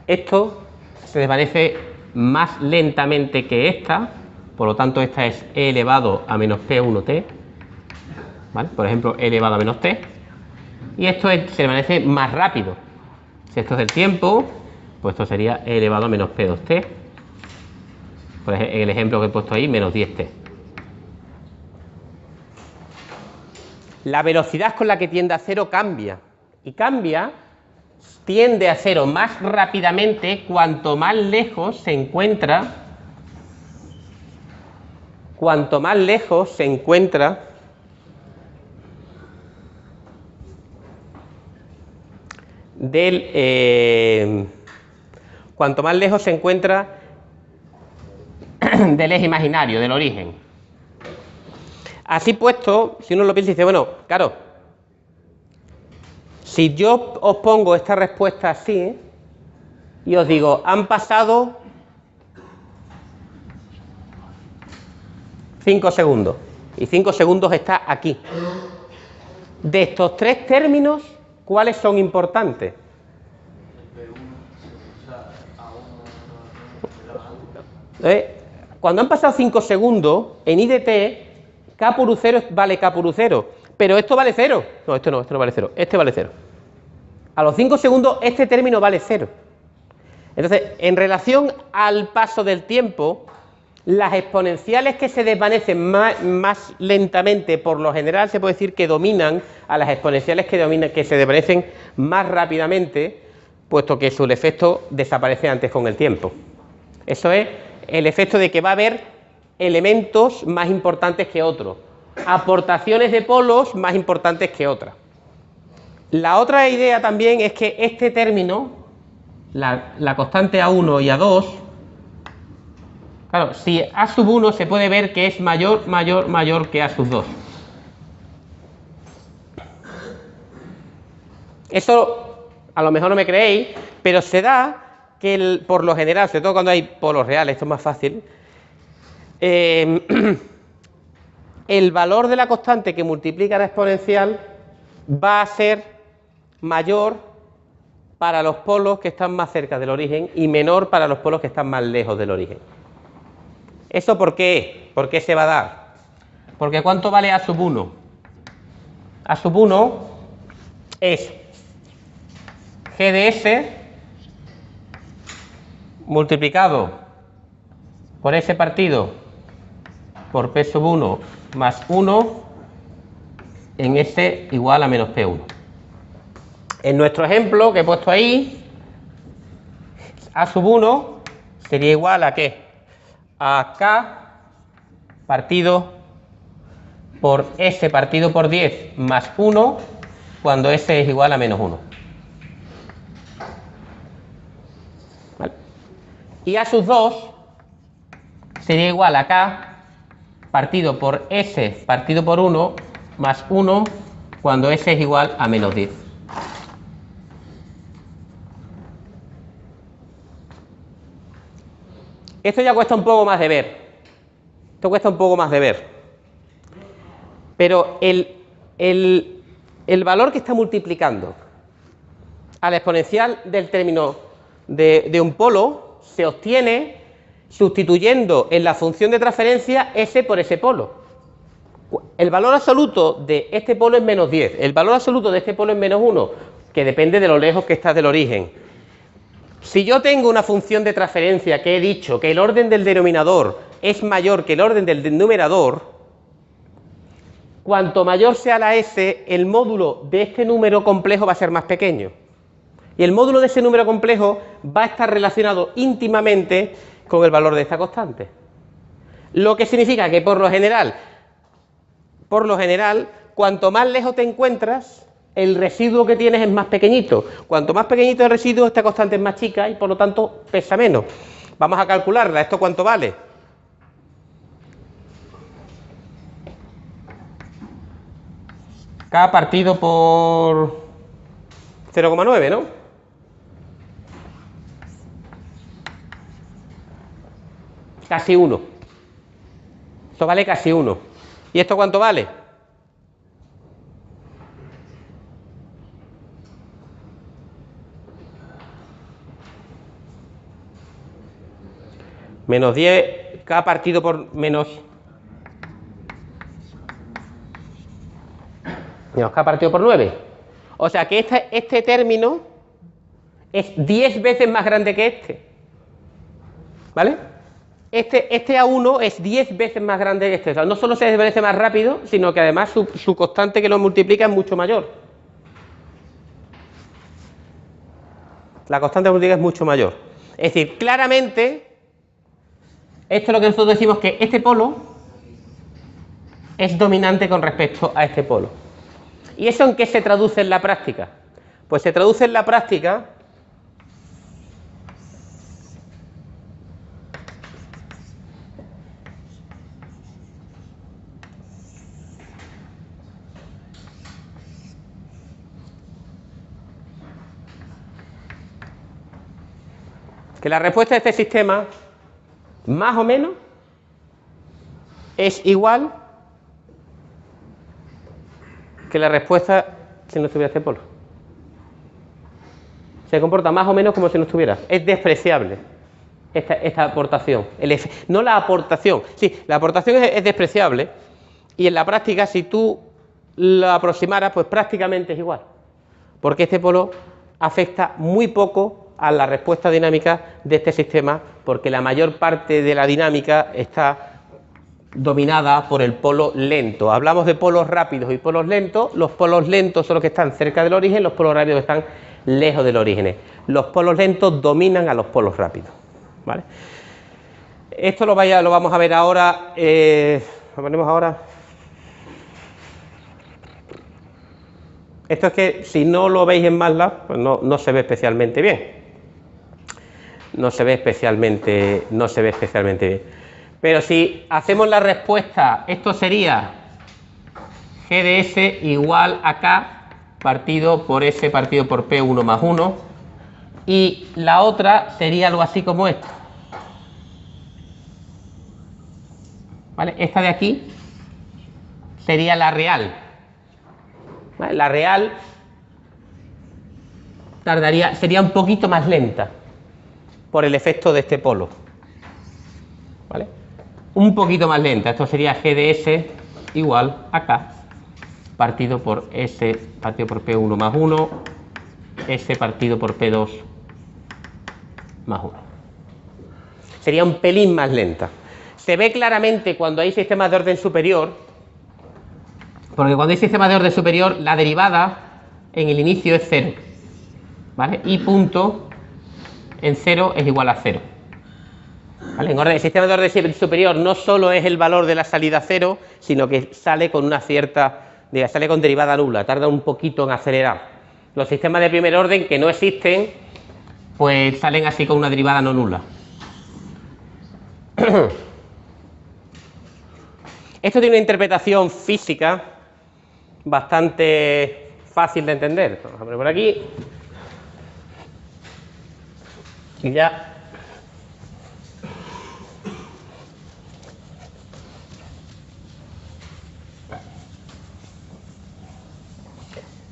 Esto se desvanece más lentamente que esta. Por lo tanto, esta es e elevado a menos p1t. ¿Vale? Por ejemplo, e elevado a menos t. Y esto se desvanece más rápido. Si esto es el tiempo, pues esto sería e elevado a menos p2t. Por ejemplo, el ejemplo que he puesto ahí, menos 10t. La velocidad con la que tiende a cero cambia. Y tiende a cero más rápidamente cuanto más lejos se encuentra. Cuanto más lejos se encuentra cuanto más lejos se encuentra del eje imaginario, del origen. Así puesto, si uno lo piensa y dice, bueno, claro, si yo os pongo esta respuesta así y os digo, han pasado 5 segundos y 5 segundos está aquí. De estos tres términos, ¿cuáles son importantes? Cuando han pasado 5 segundos, en I de t, k por u0 vale k por u0. Pero esto vale 0. No, esto no vale 0. Este vale 0. A los 5 segundos, este término vale 0. Entonces, en relación al paso del tiempo, las exponenciales que se desvanecen más lentamente, por lo general, se puede decir que dominan a las exponenciales que se desvanecen más rápidamente, puesto que su efecto desaparece antes con el tiempo. Eso es el efecto de que va a haber elementos más importantes que otros, aportaciones de polos más importantes que otras. La otra idea también es que este término, la constante A1 y A2, claro, si A sub 1 se puede ver que es mayor que A sub 2. Eso a lo mejor no me creéis, pero se da que por lo general, sobre todo cuando hay polos reales, esto es más fácil, el valor de la constante que multiplica la exponencial va a ser mayor para los polos que están más cerca del origen y menor para los polos que están más lejos del origen. ¿Eso por qué? ¿Por qué se va a dar? Porque ¿cuánto vale A sub 1? A sub 1 es G de S multiplicado por S partido por P sub 1 más 1 en S igual a menos P1. En nuestro ejemplo que he puesto ahí, A sub 1 sería igual a ¿qué? A K partido por S partido por 10 más 1 cuando S es igual a menos 1. ¿Vale? Y A sub 2 sería igual a K partido por S partido por 1 más 1 cuando S es igual a menos 10. Esto ya cuesta un poco más de ver. Esto cuesta un poco más de ver. Pero el valor que está multiplicando a la exponencial del término de un polo se obtiene sustituyendo en la función de transferencia S por ese polo. El valor absoluto de este polo es menos 10. El valor absoluto de este polo es menos 1, que depende de lo lejos que estás del origen. Si yo tengo una función de transferencia que he dicho que el orden del denominador es mayor que el orden del numerador, cuanto mayor sea la S, el módulo de este número complejo va a ser más pequeño. Y el módulo de ese número complejo va a estar relacionado íntimamente con el valor de esta constante. Lo que significa que, por lo general, por lo general, cuanto más lejos te encuentras, el residuo que tienes es más pequeñito. Cuanto más pequeñito el residuo, esta constante es más chica y por lo tanto pesa menos. Vamos a calcularla. ¿Esto cuánto vale? K partido por 0,9, ¿no? Casi 1. Esto vale casi 1. ¿Y esto cuánto vale? Menos 10, K partido por menos K partido por 9. O sea que este término es 10 veces más grande que este. ¿Vale? Este A1 es 10 veces más grande que este. O sea, no solo se desvanece más rápido, sino que además su constante que lo multiplica es mucho mayor. La constante que multiplica es mucho mayor. Es decir, claramente, esto es lo que nosotros decimos, que este polo es dominante con respecto a este polo. ¿Y eso en qué se traduce en la práctica? Pues se traduce en la práctica que la respuesta de este sistema, más o menos, es igual que la respuesta si no estuviera este polo. Se comporta más o menos como si no estuviera. Es despreciable esta aportación. No la aportación. Sí, la aportación es despreciable y en la práctica, si tú la aproximaras, pues prácticamente es igual. Porque este polo afecta muy poco a la respuesta dinámica de este sistema, porque la mayor parte de la dinámica está dominada por el polo lento. Hablamos de polos rápidos y polos lentos. Los polos lentos son los que están cerca del origen, los polos rápidos están lejos del origen. Los polos lentos dominan a los polos rápidos. ¿Vale? Esto lo vamos a ver ahora. Lo ponemos ahora. Esto es que si no lo veis en MATLAB, pues no se ve especialmente bien. No se ve especialmente bien. Pero si hacemos la respuesta, esto sería GDS igual a K partido por S partido por P1 más 1. Y la otra sería algo así como esto. ¿Vale? Esta de aquí sería la real. ¿Vale? La real sería un poquito más lenta por el efecto de este polo. ¿Vale? Un poquito más lenta. Esto sería GDS igual a K partido por S partido por P1 más 1, S partido por P2 más 1. Sería un pelín más lenta. Se ve claramente cuando hay sistemas de orden superior, porque cuando hay sistemas de orden superior, la derivada en el inicio es 0. ¿Vale? Y punto en 0 es igual a 0. ¿Vale? El sistema de orden superior no solo es el valor de la salida 0, sino que sale con una cierta, sale con derivada nula, tarda un poquito en acelerar. Los sistemas de primer orden que no existen, pues salen así con una derivada no nula. Esto tiene una interpretación física bastante fácil de entender. Vamos a poner por aquí. Y ya.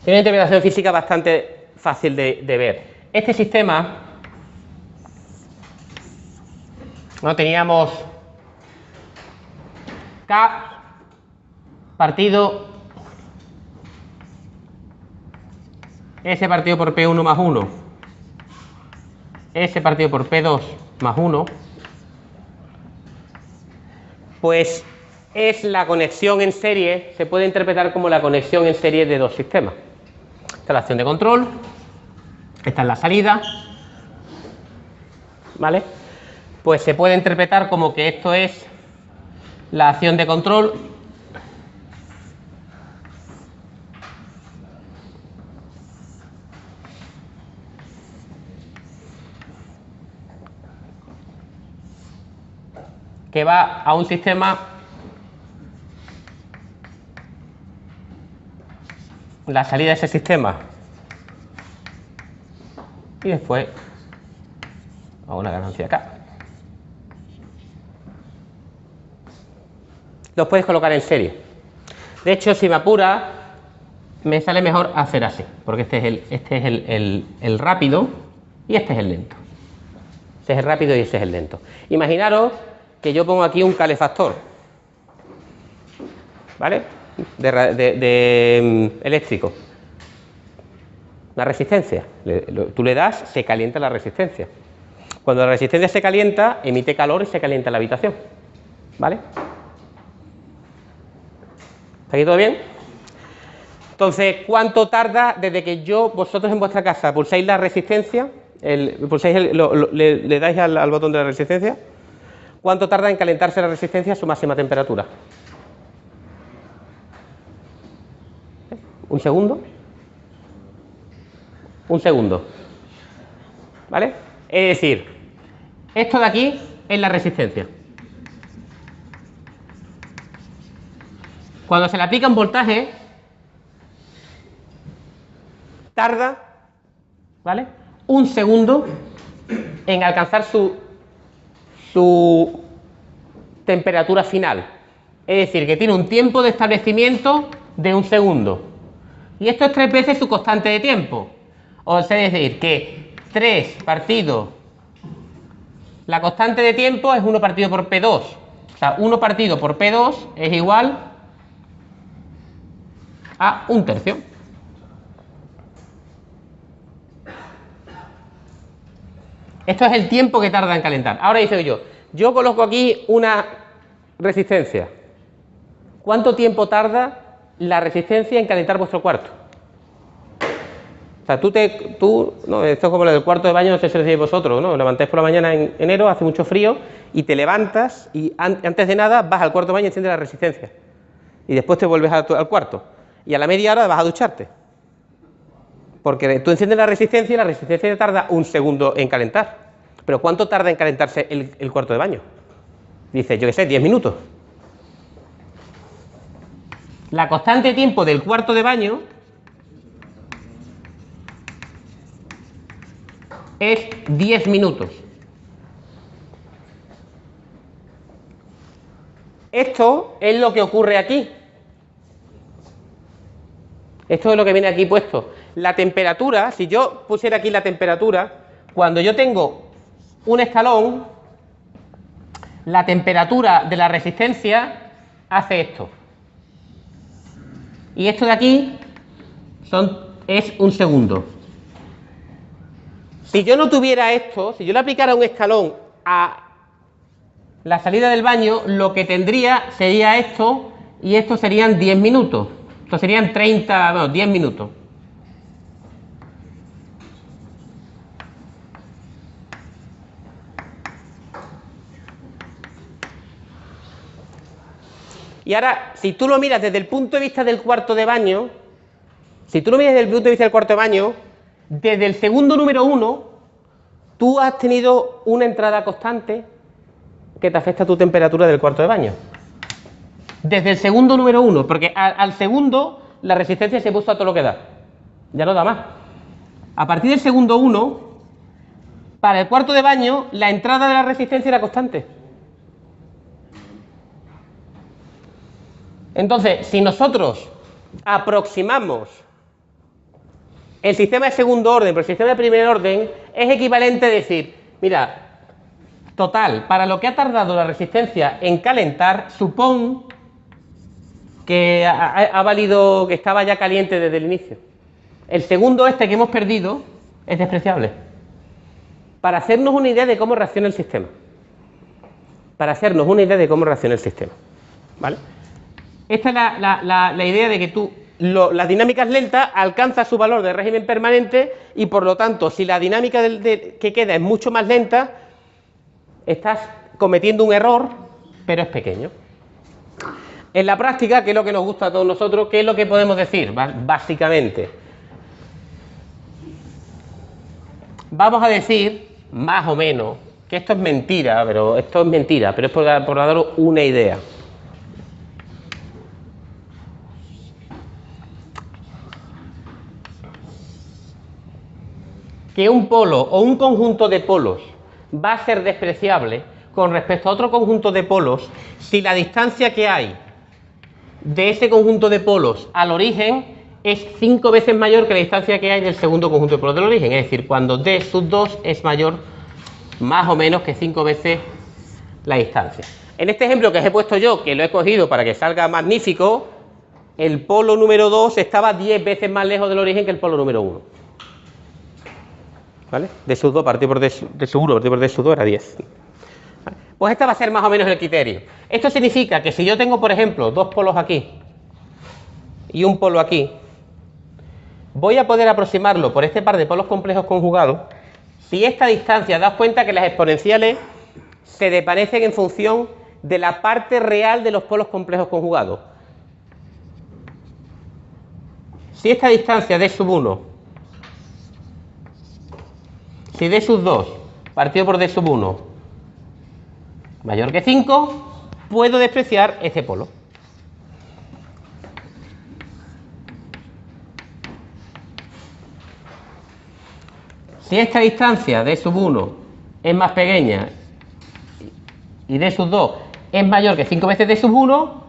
Tiene una interpretación física bastante fácil de ver. Este sistema, ¿no? Teníamos K partido S partido por P1 más 1, S partido por P2 más 1, pues es la conexión en serie, se puede interpretar como la conexión en serie de dos sistemas. Esta es la acción de control, esta es la salida, ¿vale? Pues se puede interpretar como que esto es la acción de control que va a un sistema, la salida de ese sistema, y después a una ganancia acá. Los puedes colocar en serie. De hecho, si me apura, me sale mejor hacer así, porque este es el rápido y este es el lento. Este es el rápido y este es el lento. Imaginaros que yo pongo aquí un calefactor, ¿vale? Eléctrico. La resistencia. Tú le das, se calienta la resistencia. Cuando la resistencia se calienta, emite calor y se calienta la habitación. ¿Vale? ¿Está aquí todo bien? Entonces, ¿cuánto tarda desde que vosotros en vuestra casa pulsáis la resistencia? Le dais al botón de la resistencia. ¿Cuánto tarda en calentarse la resistencia a su máxima temperatura? ¿Un segundo? Un segundo. ¿Vale? Es decir, esto de aquí es la resistencia. Cuando se le aplica un voltaje, tarda, ¿vale?, un segundo en alcanzar su temperatura final. Es decir, que tiene un tiempo de establecimiento de un segundo. Y esto es 3 veces su constante de tiempo. O sea, es decir, que 3 partido la constante de tiempo es 1 partido por P2. O sea, 1 partido por P2 es igual a 1/3. Esto es el tiempo que tarda en calentar. Ahora dice yo coloco aquí una resistencia. ¿Cuánto tiempo tarda la resistencia en calentar vuestro cuarto? O sea, no, esto es como lo del cuarto de baño, no sé si lo decís vosotros, ¿no? Levantáis por la mañana en enero, hace mucho frío, y te levantas y antes de nada vas al cuarto de baño y enciendes la resistencia. Y después te vuelves al cuarto. Y a la media hora vas a ducharte. Porque tú enciendes la resistencia tarda 1 segundo en calentar. Pero ¿cuánto tarda en calentarse el cuarto de baño? Dice, yo qué sé, 10 minutos. La constante de tiempo del cuarto de baño es 10 minutos. Esto es lo que ocurre aquí. Esto es lo que viene aquí puesto. La temperatura, si yo pusiera aquí la temperatura, cuando yo tengo un escalón, la temperatura de la resistencia hace esto. Y esto de aquí es 1 segundo. Si yo no tuviera esto, si yo le aplicara un escalón a la salida del baño, lo que tendría sería esto, y esto serían 10 minutos. Esto serían 10 minutos. Y ahora, si tú lo miras desde el punto de vista del cuarto de baño, desde el segundo número 1, tú has tenido una entrada constante que te afecta a tu temperatura del cuarto de baño. Desde el segundo número 1, porque al segundo la resistencia se puso a todo lo que da. Ya no da más. A partir del segundo 1, para el cuarto de baño, la entrada de la resistencia era constante. Entonces, si nosotros aproximamos el sistema de segundo orden por el sistema de primer orden, es equivalente a decir, mira, total, para lo que ha tardado la resistencia en calentar, supón que ha valido, que estaba ya caliente desde el inicio. El segundo que hemos perdido es despreciable. Para hacernos una idea de cómo reacciona el sistema. ¿Vale? Esta es la idea de que las dinámicas lentas alcanzan su valor de régimen permanente y por lo tanto, si la dinámica que queda es mucho más lenta, estás cometiendo un error, pero es pequeño. En la práctica, ¿qué es lo que nos gusta a todos nosotros? ¿Qué es lo que podemos decir? Básicamente, vamos a decir, más o menos, que esto es mentira, pero es por daros una idea. Que un polo o un conjunto de polos va a ser despreciable con respecto a otro conjunto de polos si la distancia que hay de ese conjunto de polos al origen es 5 veces mayor que la distancia que hay del segundo conjunto de polos del origen. Es decir, cuando d sub 2 es mayor más o menos que 5 veces la distancia. En este ejemplo que os he puesto yo, que lo he cogido para que salga magnífico, el polo número 2 estaba 10 veces más lejos del origen que el polo número 1. ¿Vale? D sub 2 partido por D sub 1 partido por D sub 2 era 10. ¿Vale? Pues este va a ser más o menos el criterio. Esto significa que si yo tengo, por ejemplo, dos polos aquí y un polo aquí, voy a poder aproximarlo por este par de polos complejos conjugados si esta distancia, daos cuenta que las exponenciales se desvanecen en función de la parte real de los polos complejos conjugados. Si esta distancia D sub 1, si D sub 2 partido por D sub 1 mayor que 5, puedo despreciar este polo. Si esta distancia D sub 1 es más pequeña y D sub 2 es mayor que 5 veces D sub 1,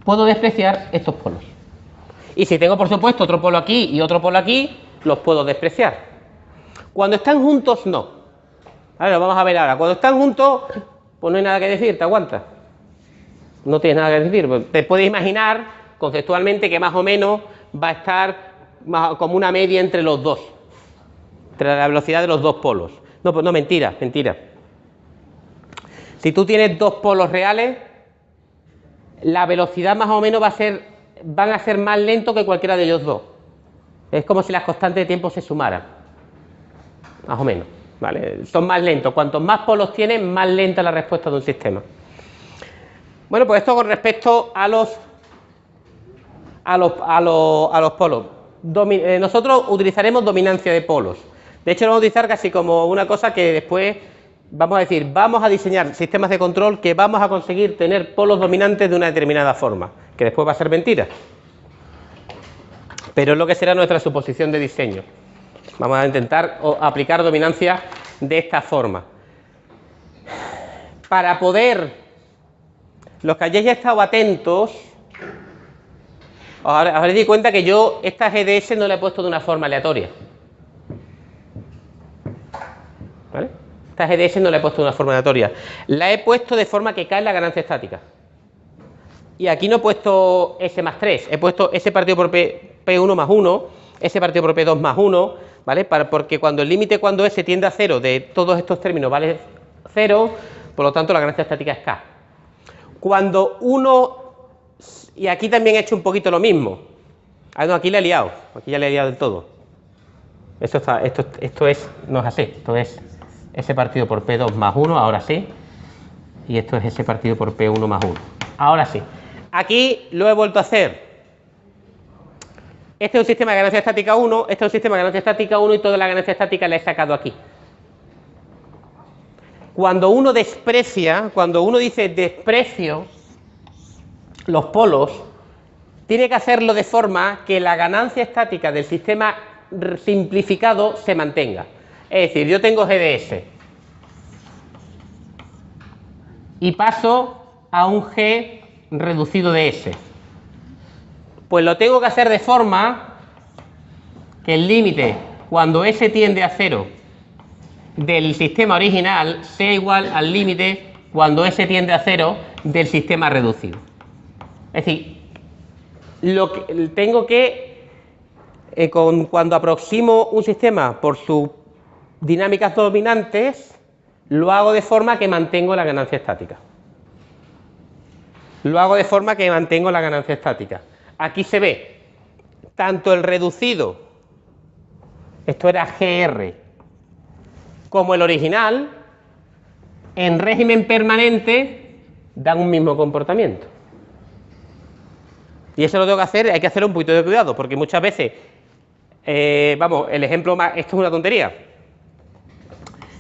puedo despreciar estos polos. Y si tengo, por supuesto, otro polo aquí y otro polo aquí, los puedo despreciar. Cuando están juntos, no. Vale, lo vamos a ver ahora. Cuando están juntos, pues no hay nada que decir, te aguantas. No tienes nada que decir. Te puedes imaginar conceptualmente que más o menos va a estar como una media entre los dos. Entre la velocidad de los dos polos. No, pues no, mentira, mentira. Si tú tienes dos polos reales, la velocidad más o menos van a ser más lentos que cualquiera de ellos dos. Es como si las constantes de tiempo se sumaran. Más o menos, ¿vale? Son más lentos. Cuantos más polos tienen, más lenta la respuesta de un sistema. Bueno, pues esto con respecto a los polos. Nosotros utilizaremos dominancia de polos. De hecho, lo vamos a utilizar casi como una cosa que después vamos a decir, vamos a diseñar sistemas de control que vamos a conseguir tener polos dominantes de una determinada forma, que después va a ser mentira. Pero es lo que será nuestra suposición de diseño. Vamos a intentar aplicar dominancia de esta forma. Para poder, los que hayáis estado atentos, os habréis dado cuenta que yo esta GDS no la he puesto de una forma aleatoria. ¿Vale? Esta GDS no la he puesto de una forma aleatoria. La he puesto de forma que cae en la ganancia estática. Y aquí no he puesto S más 3, he puesto S partido por P1 más 1, S partido por P2 más 1, ¿vale? Porque cuando el límite cuando S tiende a 0 de todos estos términos vale 0, por lo tanto la ganancia estática es K. Cuando uno, y aquí también he hecho un poquito lo mismo, no, aquí le he liado, aquí ya le he liado del todo. Esto no es así, esto es S partido por P2 más 1, ahora sí, y esto es S partido por P1 más 1, ahora sí. Aquí lo he vuelto a hacer. Este es un sistema de ganancia estática 1, este es un sistema de ganancia estática 1 y toda la ganancia estática la he sacado aquí. Cuando uno desprecia, cuando uno dice desprecio los polos, tiene que hacerlo de forma que la ganancia estática del sistema simplificado se mantenga. Es decir, yo tengo GDS y paso a un G reducido de S. Pues lo tengo que hacer de forma que el límite cuando S tiende a 0 del sistema original sea igual al límite cuando S tiende a 0 del sistema reducido. Es decir, tengo que, cuando aproximo un sistema por sus dinámicas dominantes, lo hago de forma que mantengo la ganancia estática. Lo hago de forma que mantengo la ganancia estática. Aquí se ve tanto el reducido, esto era GR, como el original, en régimen permanente, dan un mismo comportamiento. Y eso lo tengo que hacer, hay que hacer un poquito de cuidado, porque muchas veces, el ejemplo más, esto es una tontería.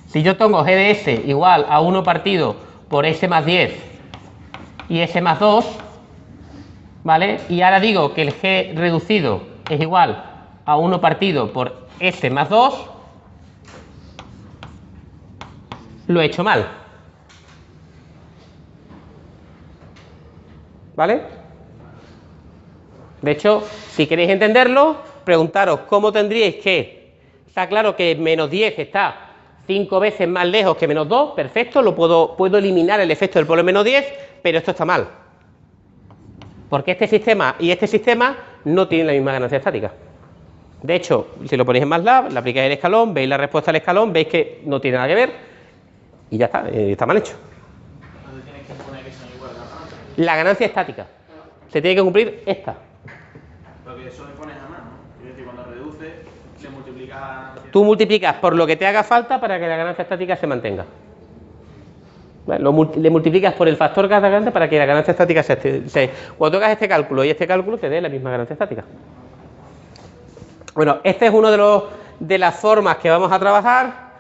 Si yo tengo g de s igual a 1 partido por s más 10 y s más 2, ¿vale? Y ahora digo que el g reducido es igual a 1 partido por s más 2, lo he hecho mal. ¿Vale? De hecho, si queréis entenderlo, preguntaros cómo tendríais que... Está claro que menos 10 está 5 veces más lejos que menos 2, perfecto, puedo eliminar el efecto del polo menos 10, pero esto está mal. Porque este sistema y este sistema no tienen la misma ganancia estática. De hecho, si lo ponéis en MATLAB, le aplicáis el escalón, veis la respuesta al escalón, veis que no tiene nada que ver y ya está, está mal hecho. ¿Dónde tienes que poner que son iguales las ganancias? La ganancia estática. Se tiene que cumplir esta. Porque eso le pones a más, ¿no? Es decir, cuando reduces, le multiplicas a... Tú multiplicas por lo que te haga falta para que la ganancia estática se mantenga. ¿Vale? Le multiplicas por el factor ganancia para que la ganancia estática cuando hagas este cálculo y este cálculo te dé la misma ganancia estática. Bueno, este es uno de las formas que vamos a trabajar.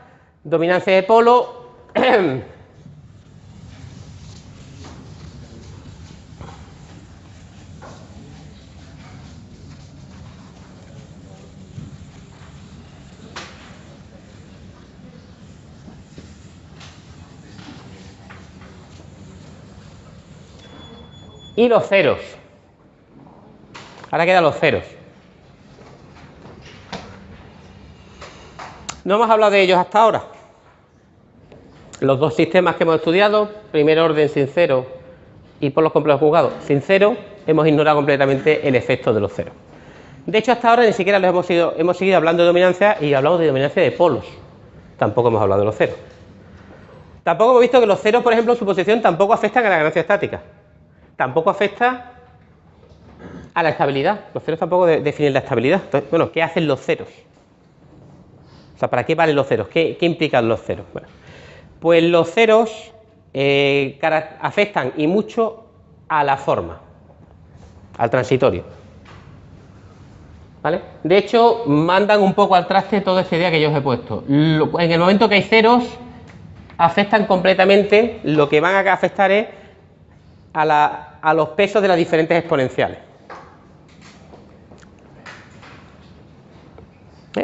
Dominancia de polo. Y los ceros. Ahora quedan los ceros. No hemos hablado de ellos hasta ahora. Los dos sistemas que hemos estudiado, primer orden sin cero y polos complejos conjugados sin cero, hemos ignorado completamente el efecto de los ceros. De hecho, hasta ahora ni siquiera hemos seguido hablando de dominancia y hablamos de dominancia de polos. Tampoco hemos hablado de los ceros. Tampoco hemos visto que los ceros, por ejemplo, en su posición tampoco afectan a la ganancia estática. Tampoco afecta a la estabilidad. Los ceros tampoco definen la estabilidad. Entonces, bueno, ¿qué hacen los ceros? O sea, ¿para qué valen los ceros? ¿Qué implican los ceros? Bueno, pues los ceros afectan y mucho a la forma, al transitorio. ¿Vale? De hecho, mandan un poco al traste toda esa idea que yo os he puesto. En el momento que hay ceros, afectan completamente, lo que van a afectar es a los pesos de las diferentes exponenciales.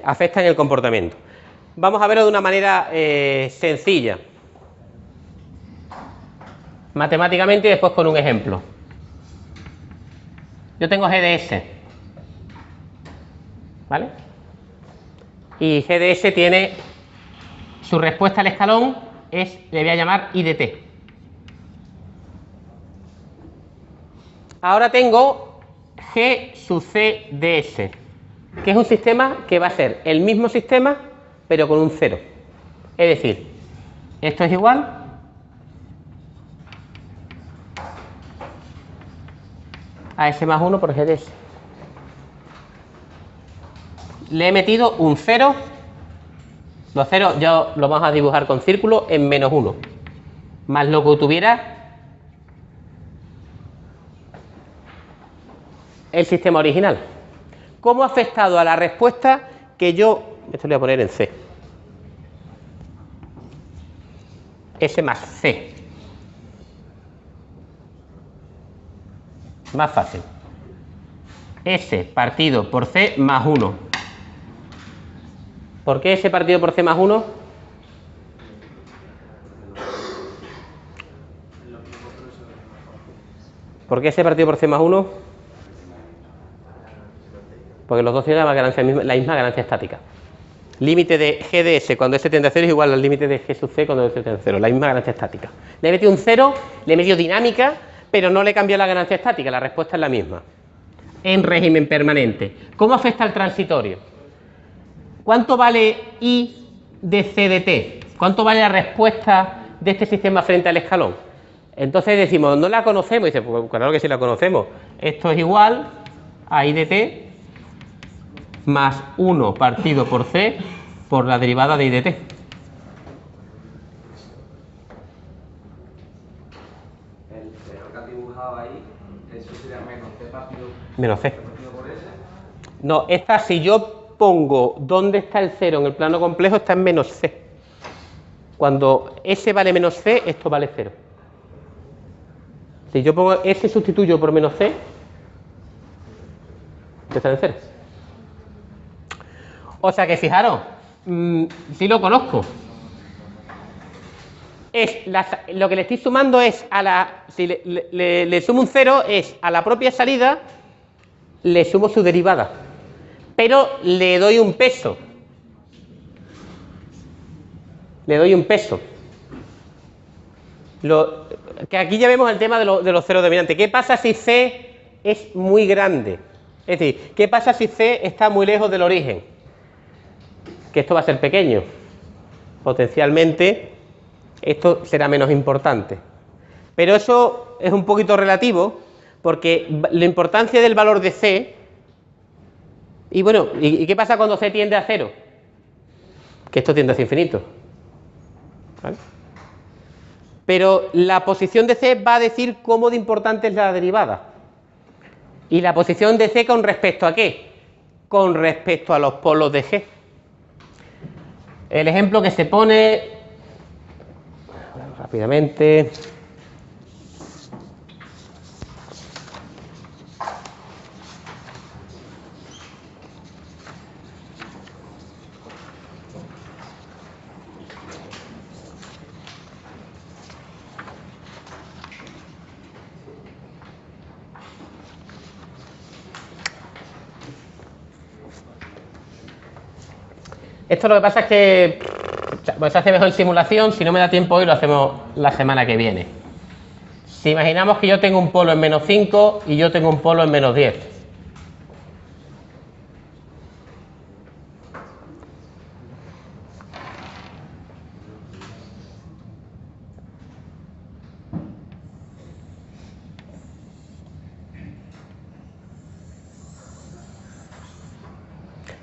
Afectan el comportamiento. Vamos a verlo de una manera sencilla, matemáticamente y después con un ejemplo. Yo tengo g de s, ¿vale? Y g de s tiene su respuesta al escalón, le voy a llamar i de t. Ahora tengo g sub c de s, que es un sistema que va a ser el mismo sistema pero con un cero. Es decir, esto es igual a s más 1 por g de s. Le he metido un 0. Los ceros ya lo vamos a dibujar con círculo en menos 1. Más lo que tuviera el sistema original. ¿Cómo ha afectado a la respuesta que yo... Esto lo voy a poner en C. S más C. Más fácil. S partido por C más 1. ¿Por qué S partido por C más 1? ¿Por qué S partido por C más 1? Porque los dos tienen la misma ganancia estática. Límite de g de s cuando s tiende a 0 es igual al límite de g sub c cuando s tiende a 0. La misma ganancia estática. Le he metido un 0, le he metido dinámica, pero no le he cambiado la ganancia estática. La respuesta es la misma. En régimen permanente. ¿Cómo afecta al transitorio? ¿Cuánto vale i de c de t? ¿Cuánto vale la respuesta de este sistema frente al escalón? Entonces decimos, no la conocemos. Dice, pues claro que sí la conocemos. Esto es igual a i de t más 1 partido por c por la derivada de i de t. El cero que has dibujado ahí, eso sería menos c partido Menos c. por s. No, esta si yo pongo dónde está el cero en el plano complejo, está en menos c. Cuando S vale menos C, esto vale 0. Si yo pongo S sustituyo por menos C, que está en 0. O sea que fijaros, si lo conozco. Lo que le estoy sumando es a la. Si le sumo un 0, es a la propia salida, le sumo su derivada. Pero le doy un peso. Le doy un peso. Que aquí ya vemos el tema de los ceros determinantes. ¿Qué pasa si C es muy grande? Es decir, ¿qué pasa si C está muy lejos del origen? Que esto va a ser pequeño. Potencialmente, esto será menos importante. Pero eso es un poquito relativo, porque la importancia del valor de C. Y bueno, ¿y qué pasa cuando C tiende a 0? Que esto tiende hacia infinito. ¿Vale? Pero la posición de C va a decir cómo de importante es la derivada. ¿Y la posición de C con respecto a qué? Con respecto a los polos de G. El ejemplo que se pone rápidamente. Esto lo que pasa es que pues se hace mejor en simulación. Si no me da tiempo hoy, lo hacemos la semana que viene. Si imaginamos que yo tengo un polo en menos 5 y yo tengo un polo en menos 10.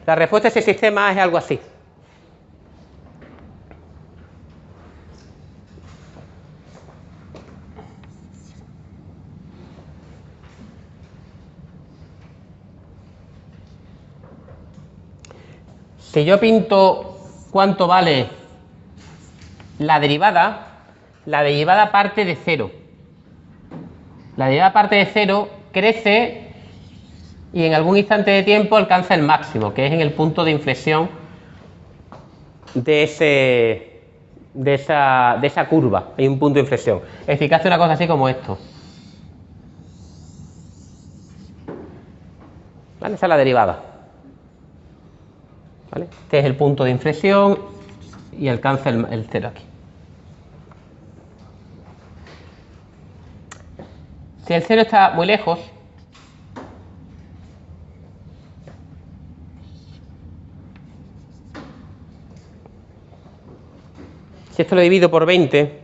La respuesta a ese sistema es algo así. Si yo pinto cuánto vale la derivada parte de 0. La derivada parte de 0, crece y en algún instante de tiempo alcanza el máximo, que es en el punto de inflexión de esa curva. Hay un punto de inflexión. Es decir, que hace una cosa así como esto. ¿Vale? Esa es la derivada. ¿Vale? Este es el punto de inflexión y alcanza el 0 aquí. Si el 0 está muy lejos, si esto lo divido por 20,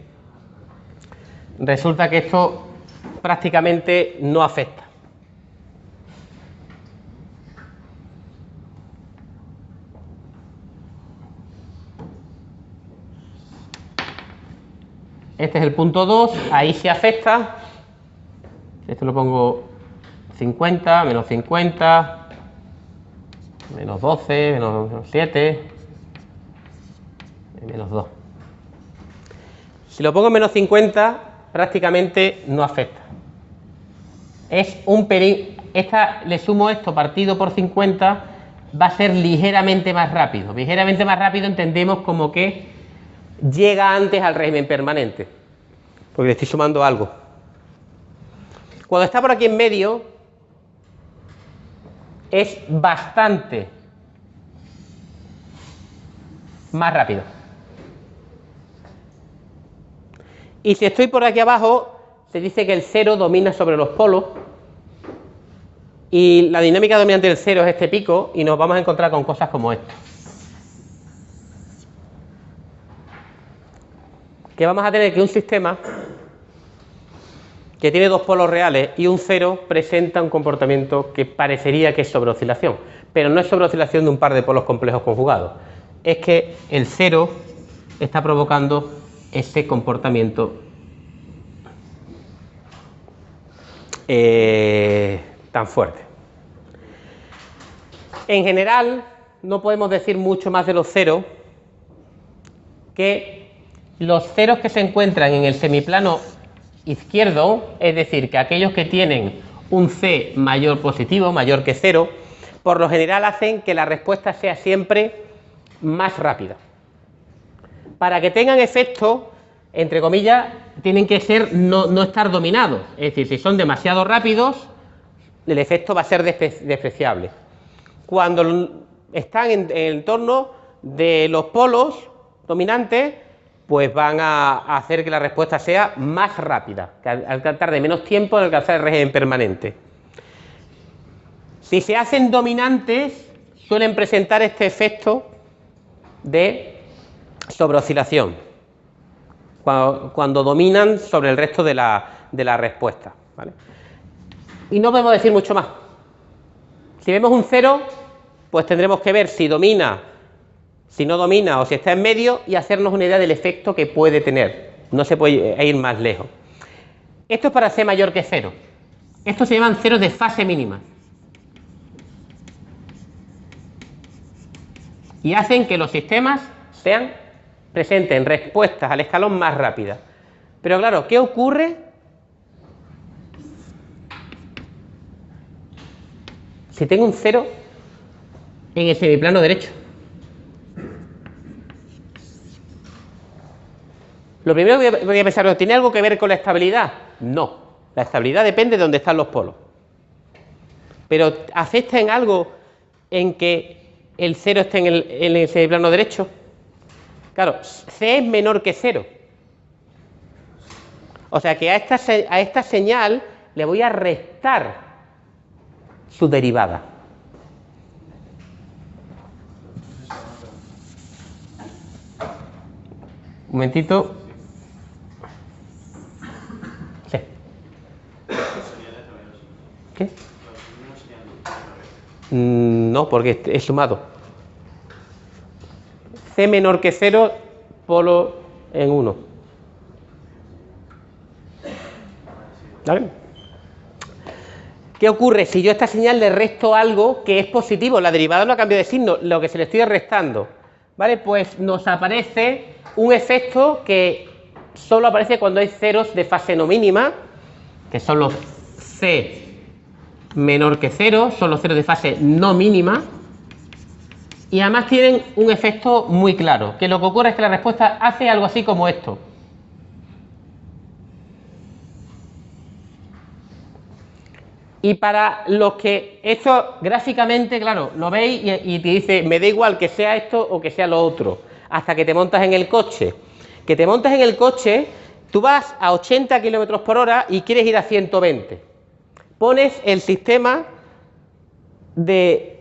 resulta que esto prácticamente no afecta. Este es el punto 2, ahí sí afecta. Esto lo pongo 50, menos 50, menos 12, menos 7, menos 2. Si lo pongo en menos 50, prácticamente no afecta. Es un pelín. Le sumo esto partido por 50, va a ser ligeramente más rápido. Ligeramente más rápido entendemos como que llega antes al régimen permanente, porque le estoy sumando algo. Cuando está por aquí en medio, es bastante más rápido. Y si estoy por aquí abajo, se dice que el 0 domina sobre los polos y la dinámica dominante del 0 es este pico y nos vamos a encontrar con cosas como esto. Que vamos a tener que un sistema que tiene dos polos reales y un 0 presenta un comportamiento que parecería que es sobreoscilación, pero no es sobreoscilación de un par de polos complejos conjugados. Es que el 0 está provocando ese comportamiento tan fuerte. En general, no podemos decir mucho más de los 0 que los ceros que se encuentran en el semiplano izquierdo, es decir, que aquellos que tienen un C mayor positivo, mayor que 0, por lo general hacen que la respuesta sea siempre más rápida. Para que tengan efecto, entre comillas, tienen que ser no estar dominados. Es decir, si son demasiado rápidos, el efecto va a ser despreciable. Cuando están en el entorno de los polos dominantes, pues van a hacer que la respuesta sea más rápida, que alcanzar de menos tiempo en alcanzar el régimen permanente. Si se hacen dominantes, suelen presentar este efecto de sobreoscilación, cuando dominan sobre el resto de la respuesta, ¿vale? Y no podemos decir mucho más. Si vemos un 0, pues tendremos que ver si domina, si no domina o si está en medio y hacernos una idea del efecto que puede tener. No se puede ir más lejos. Esto es para C mayor que 0. Estos se llaman ceros de fase mínima. Y hacen que los sistemas presenten respuestas al escalón más rápidas. Pero claro, ¿qué ocurre si tengo un 0 en el semiplano derecho? Lo primero que voy a pensar, ¿tiene algo que ver con la estabilidad? No, la estabilidad depende de dónde están los polos. Pero ¿afecta en algo en que el 0 esté en el semiplano derecho? Claro, C es menor que 0. O sea que a esta señal le voy a restar su derivada. Un momentito. Sí. ¿Qué? No, porque es sumado. C menor que 0, polo en 1. ¿Vale? ¿Qué ocurre si yo a esta señal le resto algo que es positivo? La derivada no ha cambiado de signo, lo que se le estoy restando. ¿Vale? Pues nos aparece un efecto que solo aparece cuando hay ceros de fase no mínima, que son los C menor que 0, son los ceros de fase no mínima, y además tienen un efecto muy claro, que lo que ocurre es que la respuesta hace algo así como esto. Y para los que esto gráficamente, claro, lo veis y te dice, me da igual que sea esto o que sea lo otro, hasta que te montas en el coche. Que te montas en el coche, tú vas a 80 km por hora y quieres ir a 120. Pones el sistema de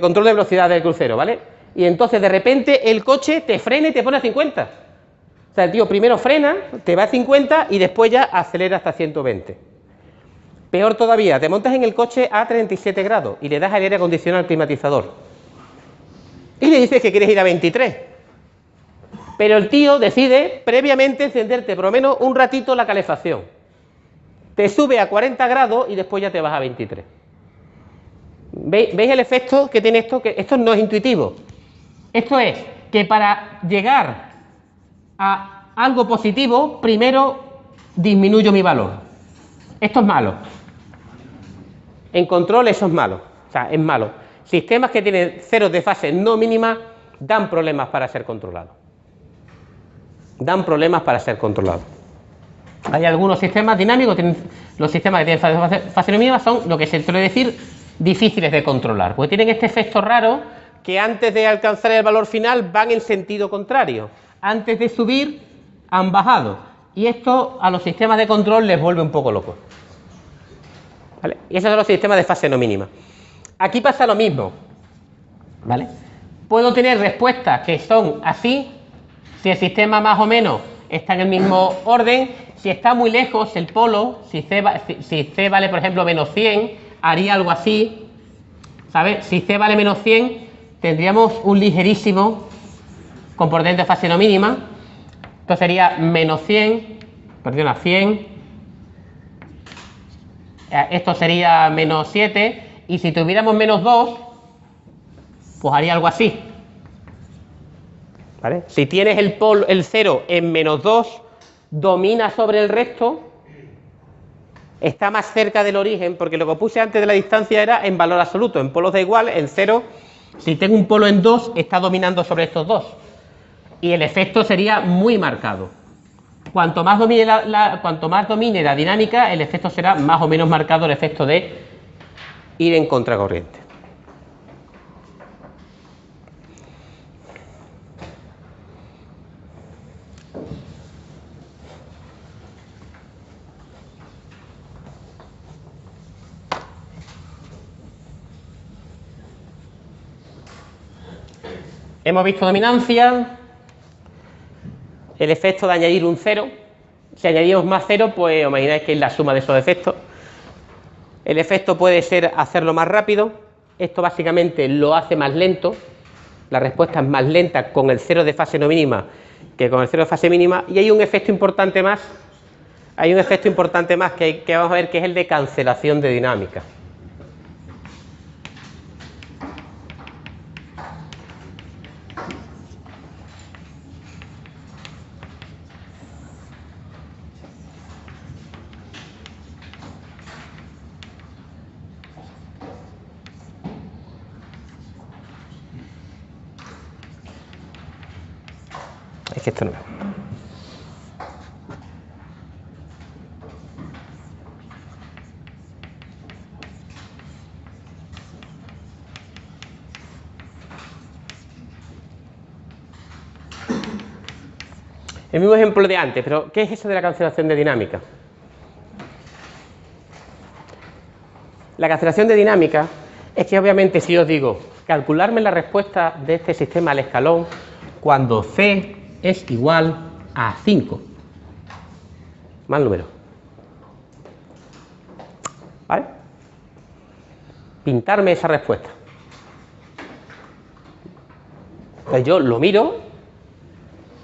control de velocidad del crucero, ¿vale? Y entonces de repente el coche te frena y te pone a 50. O sea, el tío primero frena, te va a 50 y después ya acelera hasta 120. Peor todavía, te montas en el coche a 37 grados y le das al aire acondicionado al climatizador. Y le dices que quieres ir a 23. Pero el tío decide previamente encenderte por lo menos un ratito la calefacción. Te sube a 40 grados y después ya te vas a 23. ¿Veis el efecto que tiene esto? Que esto no es intuitivo. Esto es que para llegar a algo positivo, primero disminuyo mi valor. Esto es malo. En control eso es malo. O sea, es malo. Sistemas que tienen ceros de fase no mínima dan problemas para ser controlados. Dan problemas para ser controlados. Hay algunos sistemas dinámicos, los sistemas que tienen fase no mínima son lo que se suele decir difíciles de controlar, porque tienen este efecto raro que antes de alcanzar el valor final van en sentido contrario. Antes de subir han bajado. Y esto a los sistemas de control les vuelve un poco locos. ¿Vale? Y esos son los sistemas de fase no mínima. Aquí pasa lo mismo. ¿Vale? Puedo tener respuestas que son así, si el sistema más o menos está en el mismo orden. Si está muy lejos el polo, si C vale por ejemplo menos 100, haría algo así. ¿Sabes? Si C vale menos 100, tendríamos un ligerísimo componente de fase no mínima. Esto sería menos 100, perdona, 100. Esto sería menos 7. Y si tuviéramos menos 2, pues haría algo así. ¿Vale? Si tienes el 0 en menos 2, domina sobre el resto, está más cerca del origen, porque lo que puse antes de la distancia era en valor absoluto. En polos da igual, en 0, si tengo un polo en 2, está dominando sobre estos dos. Y el efecto sería muy marcado. Cuanto más domine la dinámica, el efecto será más o menos marcado, el efecto de ir en contracorriente. Hemos visto dominancia, el efecto de añadir un 0. Si añadimos más 0, pues os imagináis que es la suma de esos efectos. El efecto puede ser hacerlo más rápido. Esto básicamente lo hace más lento. La respuesta es más lenta con el 0 de fase no mínima que con el 0 de fase mínima. Y hay un efecto importante más. Hay un efecto importante más que vamos a ver, que es el de cancelación de dinámica. Es que esto no. El mismo ejemplo de antes, pero ¿qué es eso de la cancelación de dinámica? La cancelación de dinámica es que obviamente si yo os digo calcularme la respuesta de este sistema al escalón cuando C es igual a 5. Mal número. ¿Vale? Pintarme esa respuesta. Entonces yo lo miro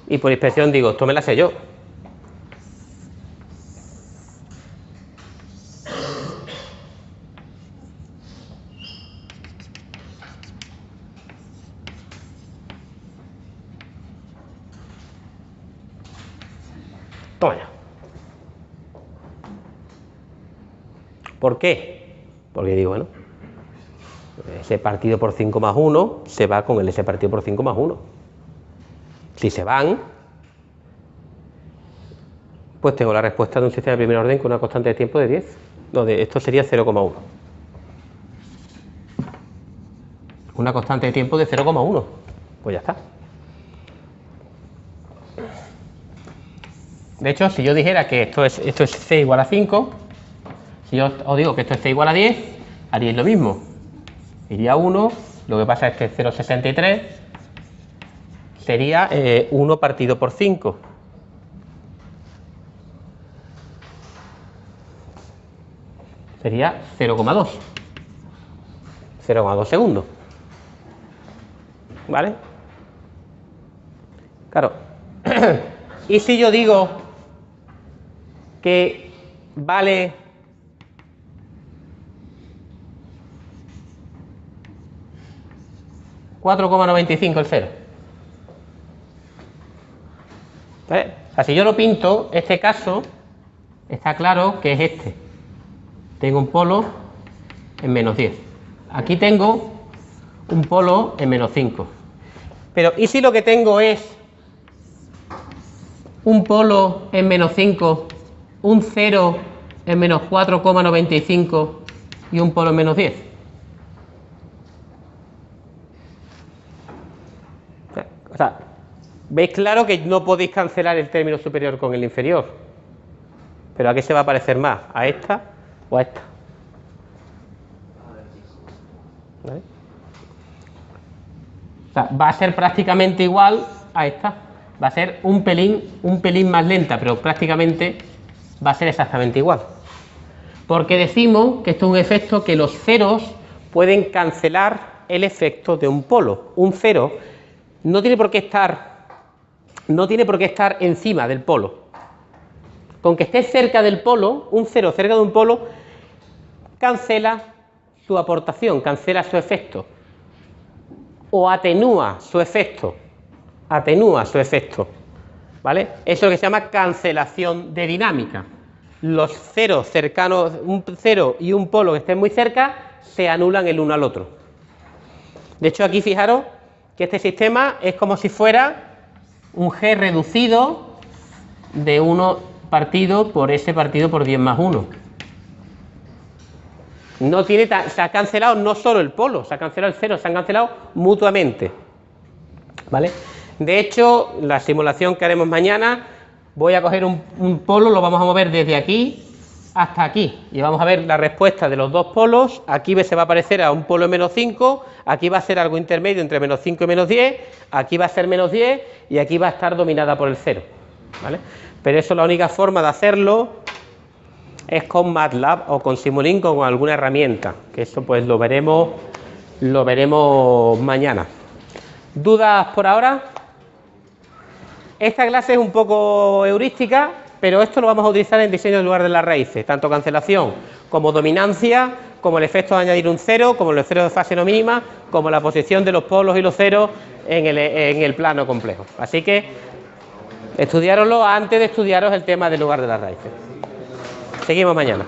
y por expresión digo, esto me la sé yo. Toma ya. ¿Por qué? Porque digo, bueno, S partido por 5 más 1 se va con el S partido por 5 más 1. Si se van, pues tengo la respuesta de un sistema de primer orden con una constante de tiempo de 10. No, esto sería 0,1. Una constante de tiempo de 0,1. Pues ya está. De hecho, si yo dijera que esto es C igual a 5, si yo os digo que esto es C igual a 10, haríais lo mismo. Iría 1, lo que pasa es que 0,63 sería 1 partido por 5. Sería 0,2. 0,2 segundos. ¿Vale? Claro. Y si yo digo que vale 4,95 el 0. ¿Vale? O sea, si yo lo pinto, este caso está claro que es este. Tengo un polo en menos 10. Aquí tengo un polo en menos 5. Pero ¿y si lo que tengo es un polo en menos 5, un 0 en menos 4,95 y un polo en menos 10? O sea, veis claro que no podéis cancelar el término superior con el inferior. ¿Pero a qué se va a parecer más? ¿A esta o a esta? ¿Vale? O sea, va a ser prácticamente igual a esta. Va a ser un pelín más lenta, pero prácticamente va a ser exactamente igual. Porque decimos que esto es un efecto que los ceros pueden cancelar el efecto de un polo. Un cero no tiene por qué estar encima del polo. Con que esté cerca del polo, un cero cerca de un polo, cancela su aportación, cancela su efecto. O atenúa su efecto atenúa su efecto, ¿vale? Eso es lo que se llama cancelación de dinámica. Los ceros cercanos, un cero y un polo que estén muy cerca, se anulan el uno al otro. De hecho, aquí fijaros que este sistema es como si fuera un G reducido de 1 partido por S partido por 10 más 1. No tiene se ha cancelado no solo el polo, se ha cancelado el cero, se han cancelado mutuamente, ¿vale? De hecho, la simulación que haremos mañana, voy a coger un polo, lo vamos a mover desde aquí hasta aquí y vamos a ver la respuesta de los dos polos. Aquí se va a parecer a un polo menos 5, aquí va a ser algo intermedio entre menos 5 y menos 10, aquí va a ser menos 10 y aquí va a estar dominada por el 0, ¿vale? Pero eso, la única forma de hacerlo es con MATLAB o con Simulink o con alguna herramienta, que eso pues lo veremos mañana. ¿Dudas por ahora? Esta clase es un poco heurística, pero esto lo vamos a utilizar en diseño en lugar de las raíces, tanto cancelación como dominancia, como el efecto de añadir un cero, como los ceros de fase no mínima, como la posición de los polos y los ceros en el plano complejo. Así que estudiároslo antes de estudiaros el tema del lugar de las raíces. Seguimos mañana.